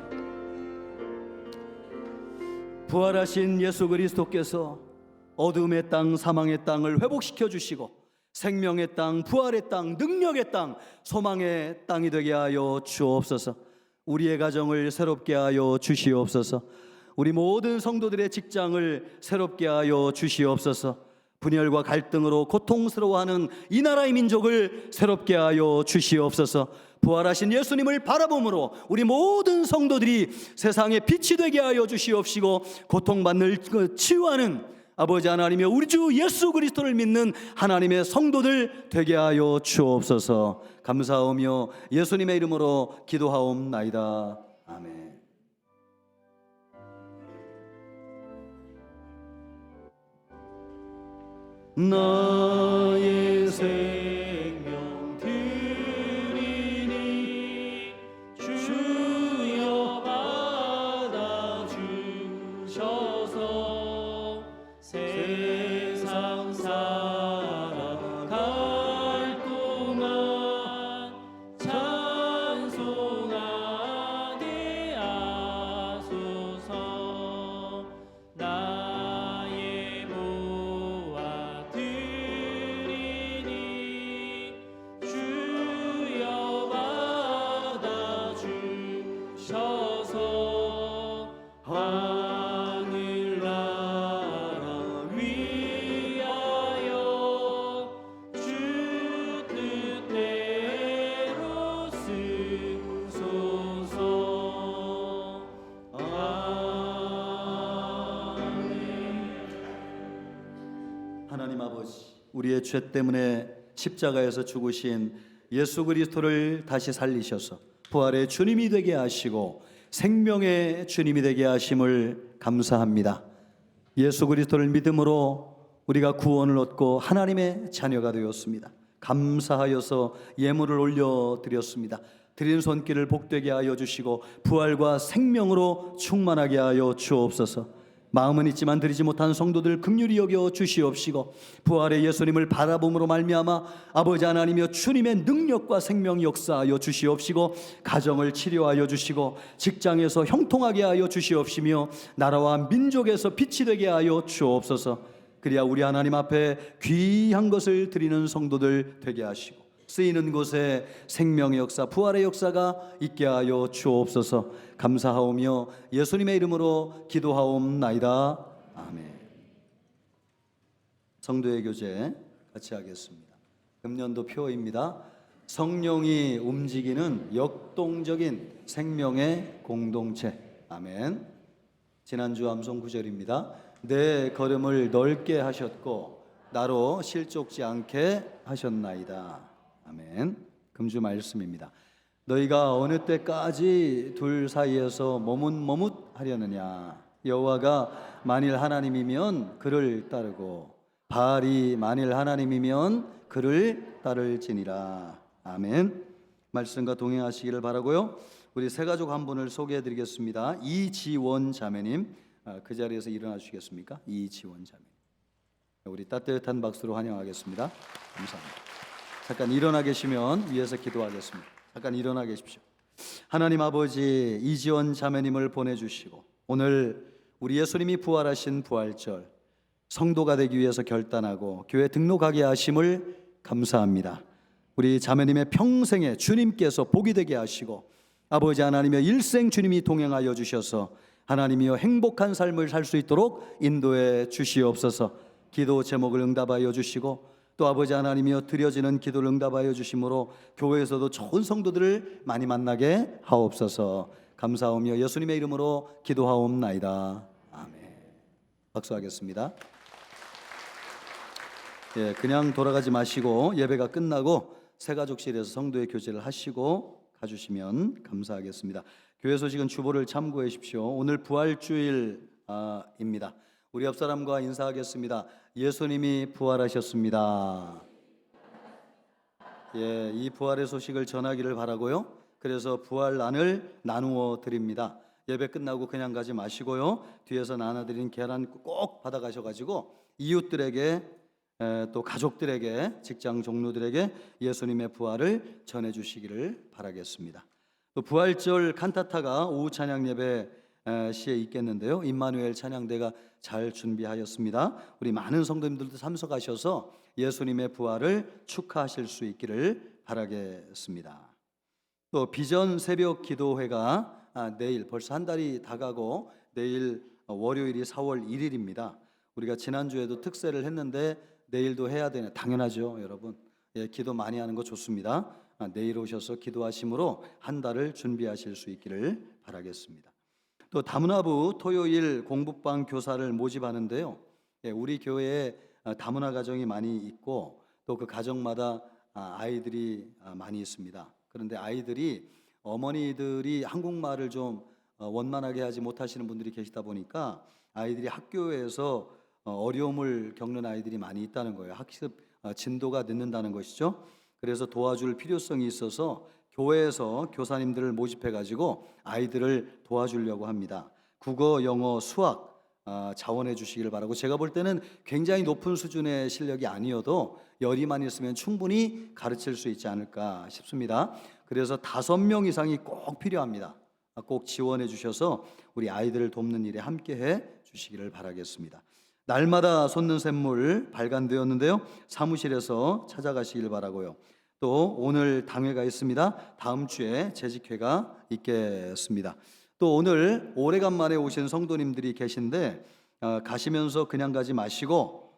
부활하신 예수 그리스도께서 어둠의 땅, 사망의 땅을 회복시켜 주시고 생명의 땅, 부활의 땅, 능력의 땅, 소망의 땅이 되게 하여 주옵소서. 우리의 가정을 새롭게 하여 주시옵소서. 우리 모든 성도들의 직장을 새롭게 하여 주시옵소서. 분열과 갈등으로 고통스러워하는 이 나라의 민족을 새롭게 하여 주시옵소서. 부활하신 예수님을 바라봄으로 우리 모든 성도들이 세상의 빛이 되게 하여 주시옵시고 고통받는 치유하는 아버지 하나님의 우리 주 예수 그리스도를 믿는 하나님의 성도들 되게 하여 주옵소서. 감사하며 예수님의 이름으로 기도하옵나이다. 아멘. 나의 생명 드리니 주여 받아주셔서 세상 살아갈 동안 찬송하게 하소서. 나의 보아 드리니 주여 받아주셔서 하늘나라 위하여 주 뜻대로 쓰소서. 아멘. 하나님 아버지, 우리의 죄 때문에 십자가에서 죽으신 예수 그리스도를 다시 살리셔서 부활의 주님이 되게 하시고 생명의 주님이 되게 하심을 감사합니다. 예수 그리스도를 믿음으로 우리가 구원을 얻고 하나님의 자녀가 되었습니다. 감사하여서 예물을 올려드렸습니다. 드린 손길을 복되게 하여 주시고 부활과 생명으로 충만하게 하여 주옵소서. 마음은 있지만 드리지 못한 성도들 긍휼히 여겨 주시옵시고 부활의 예수님을 바라봄으로 말미암아 아버지 하나님이여 주님의 능력과 생명 역사하여 주시옵시고 가정을 치료하여 주시고 직장에서 형통하게 하여 주시옵시며 나라와 민족에서 빛이 되게 하여 주옵소서. 그리야 우리 하나님 앞에 귀한 것을 드리는 성도들 되게 하시고 쓰이는 곳에 생명의 역사, 부활의 역사가 있게 하여 주옵소서. 감사하오며 예수님의 이름으로 기도하옵나이다. 아멘. 성도의 교제 같이 하겠습니다. 금년도 표입니다. 성령이 움직이는 역동적인 생명의 공동체. 아멘. 지난주 암송 구절입니다. 내 걸음을 넓게 하셨고 나로 실족지 않게 하셨나이다. 아멘. 금주 말씀입니다. 너희가 어느 때까지 둘 사이에서 머뭇머뭇하려느냐. 여호와가 만일 하나님이면 그를 따르고 바알이 만일 하나님이면 그를 따를지니라. 아멘. 말씀과 동행하시기를 바라고요. 우리 세 가족 한 분을 소개해 드리겠습니다. 이지원 자매님, 그 자리에서 일어나 주시겠습니까? 이지원 자매. 우리 따뜻한 박수로 환영하겠습니다. 감사합니다. 잠깐 일어나 계시면 위에서 기도하겠습니다. 잠깐 일어나 계십시오. 하나님 아버지, 이지원 자매님을 보내주시고 오늘 우리 예수님이 부활하신 부활절 성도가 되기 위해서 결단하고 교회 등록하게 하심을 감사합니다. 우리 자매님의 평생에 주님께서 복이 되게 하시고 아버지 하나님의 일생 주님이 동행하여 주셔서 하나님이여 행복한 삶을 살 수 있도록 인도해 주시옵소서. 기도 제목을 응답하여 주시고 또 아버지 하나님이여 드려지는 기도를 응답하여 주심으로 교회에서도 좋은 성도들을 많이 만나게 하옵소서. 감사하며 예수님의 이름으로 기도하옵나이다. 아멘. 박수하겠습니다. 예, 그냥 돌아가지 마시고 예배가 끝나고 새가족실에서 성도의 교제를 하시고 가주시면 감사하겠습니다. 교회 소식은 주보를 참고해 주십시오. 오늘 부활주일입니다. 우리 옆 사람과 인사하겠습니다. 예수님이 부활하셨습니다. 예, 이 부활의 소식을 전하기를 바라고요. 그래서 부활란을 나누어 드립니다. 예배 끝나고 그냥 가지 마시고요. 뒤에서 나눠드린 계란 꼭 받아가셔가지고 이웃들에게 또 가족들에게 직장 종료들에게 예수님의 부활을 전해주시기를 바라겠습니다. 또 부활절 칸타타가 오후 찬양 예배 시에 있겠는데요. 임마누엘 찬양대가 잘 준비하였습니다. 우리 많은 성도님들도 참석하셔서 예수님의 부활을 축하하실 수 있기를 바라겠습니다. 또 비전 새벽 기도회가 내일 벌써 한 달이 다가고 내일 월요일이 4월 1일입니다. 우리가 지난주에도 특세를 했는데 내일도 해야 되네. 당연하죠, 여러분. 예, 기도 많이 하는 거 좋습니다. 내일 오셔서 기도하심으로 한 달을 준비하실 수 있기를 바라겠습니다. 또 다문화부 토요일 공부방 교사를 모집하는데요. 예, 우리 교회에 다문화 가정이 많이 있고 또 그 가정마다 아이들이 많이 있습니다. 그런데 아이들이 어머니들이 한국말을 좀 원만하게 하지 못하시는 분들이 계시다 보니까 아이들이 학교에서 어려움을 겪는 아이들이 많이 있다는 거예요. 학습 진도가 늦는다는 것이죠. 그래서 도와줄 필요성이 있어서 교회에서 교사님들을 모집해 가지고 아이들을 도와주려고 합니다. 국어, 영어, 수학 자원해 주시기를 바라고, 제가 볼 때는 굉장히 높은 수준의 실력이 아니어도 열의만 있으면 충분히 가르칠 수 있지 않을까 싶습니다. 그래서 5명 이상이 꼭 필요합니다. 꼭 지원해 주셔서 우리 아이들을 돕는 일에 함께해 주시기를 바라겠습니다. 날마다 솟는 샘물 발간되었는데요. 사무실에서 찾아가시길 바라고요. 또 오늘 당회가 있습니다. 다음 주에 재직회가 있겠습니다. 또 오늘 오래간만에 오신 성도님들이 계신데 가시면서 그냥 가지 마시고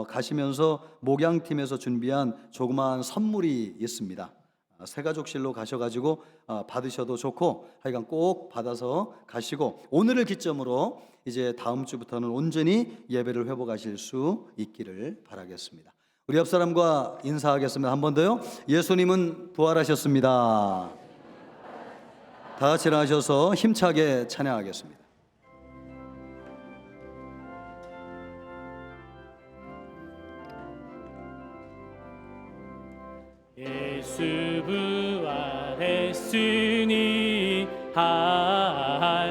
가시면서 목양팀에서 준비한 조그마한 선물이 있습니다. 새가족실로 가셔가지고 받으셔도 좋고 하여간 꼭 받아서 가시고 오늘을 기점으로 이제 다음 주부터는 온전히 예배를 회복하실 수 있기를 바라겠습니다. 우리 옆 사람과 인사하겠습니다. 한 번 더요. 예수님은 부활하셨습니다. 다 같이 일어나셔서 힘차게 찬양하겠습니다. 예수 부활했으니 할렐루야.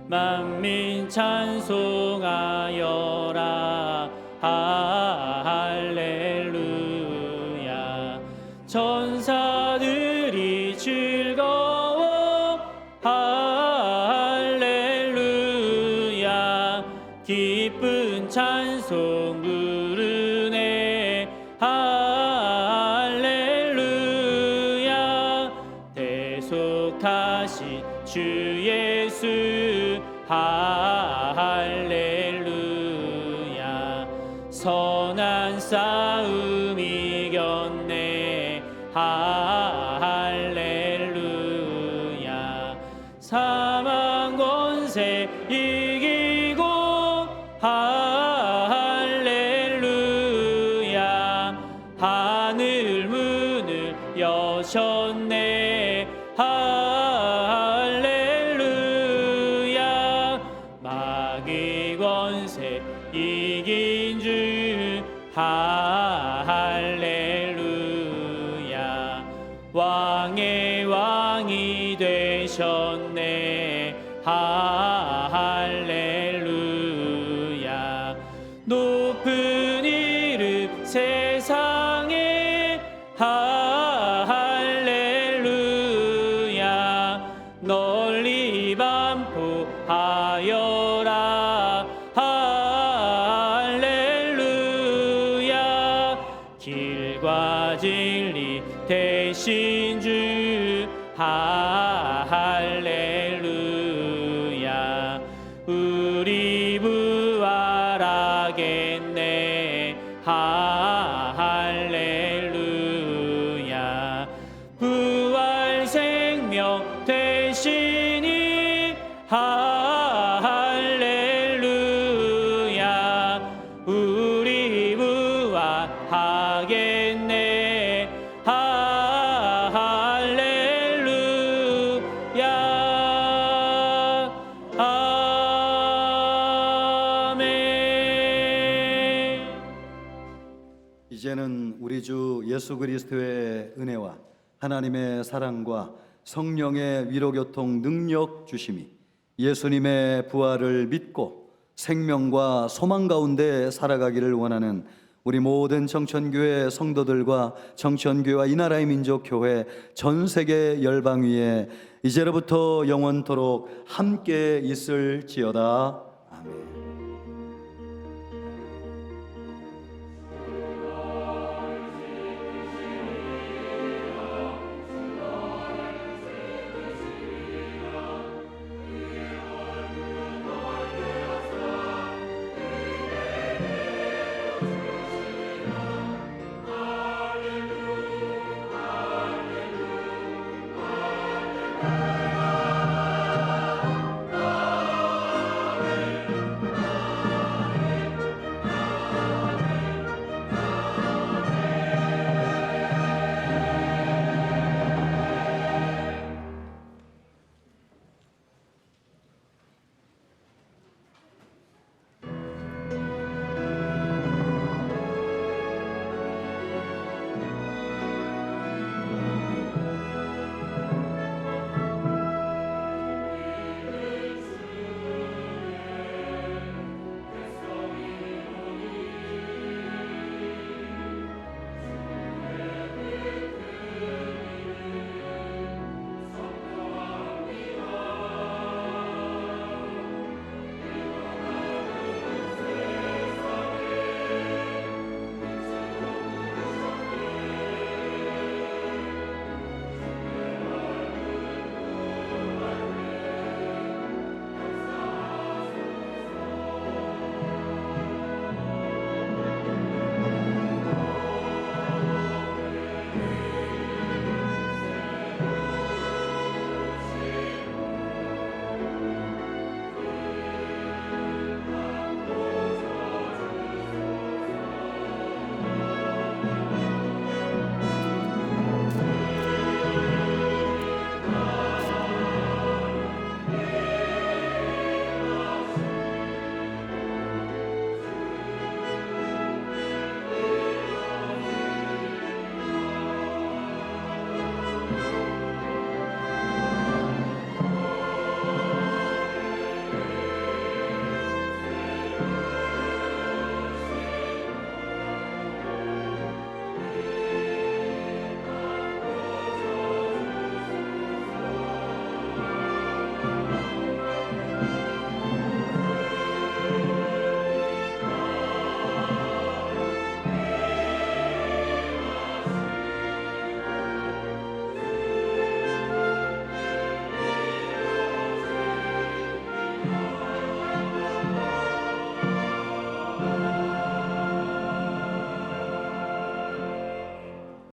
만민 찬송하여라. 할렐루야. 천사들이 즐거워. 할렐루야. 기쁜 찬송 부르네. 할렐루야. 대속하신 주 예수. 할렐루야. 선한 싸움 이겼네. 할렐루야. 사망 권세 이기고. 할렐루야. 하늘 문을 여셨네. 할렐루야. 할렐루야. 왕의 왕이 되셨네. 할렐루야. 높은 이름 세상에 할렐루야. 널리 반포하여라. 할렐루야. 길과 진리 대신 주 할렐루야. 우리 부활하겠네. 할렐루야. 부활 생명 되시니 할렐루야. 우리 부활하겠네. 할렐루야. 아멘. 이제는 우리 주 예수 그리스도의 은혜와 하나님의 사랑과 성령의 위로교통 능력 주심이 예수님의 부활을 믿고 생명과 소망 가운데 살아가기를 원하는 우리 모든 청천교회 성도들과 청천교회와 이 나라의 민족교회 전 세계 열방 위에 이제로부터 영원토록 함께 있을지어다. 아멘.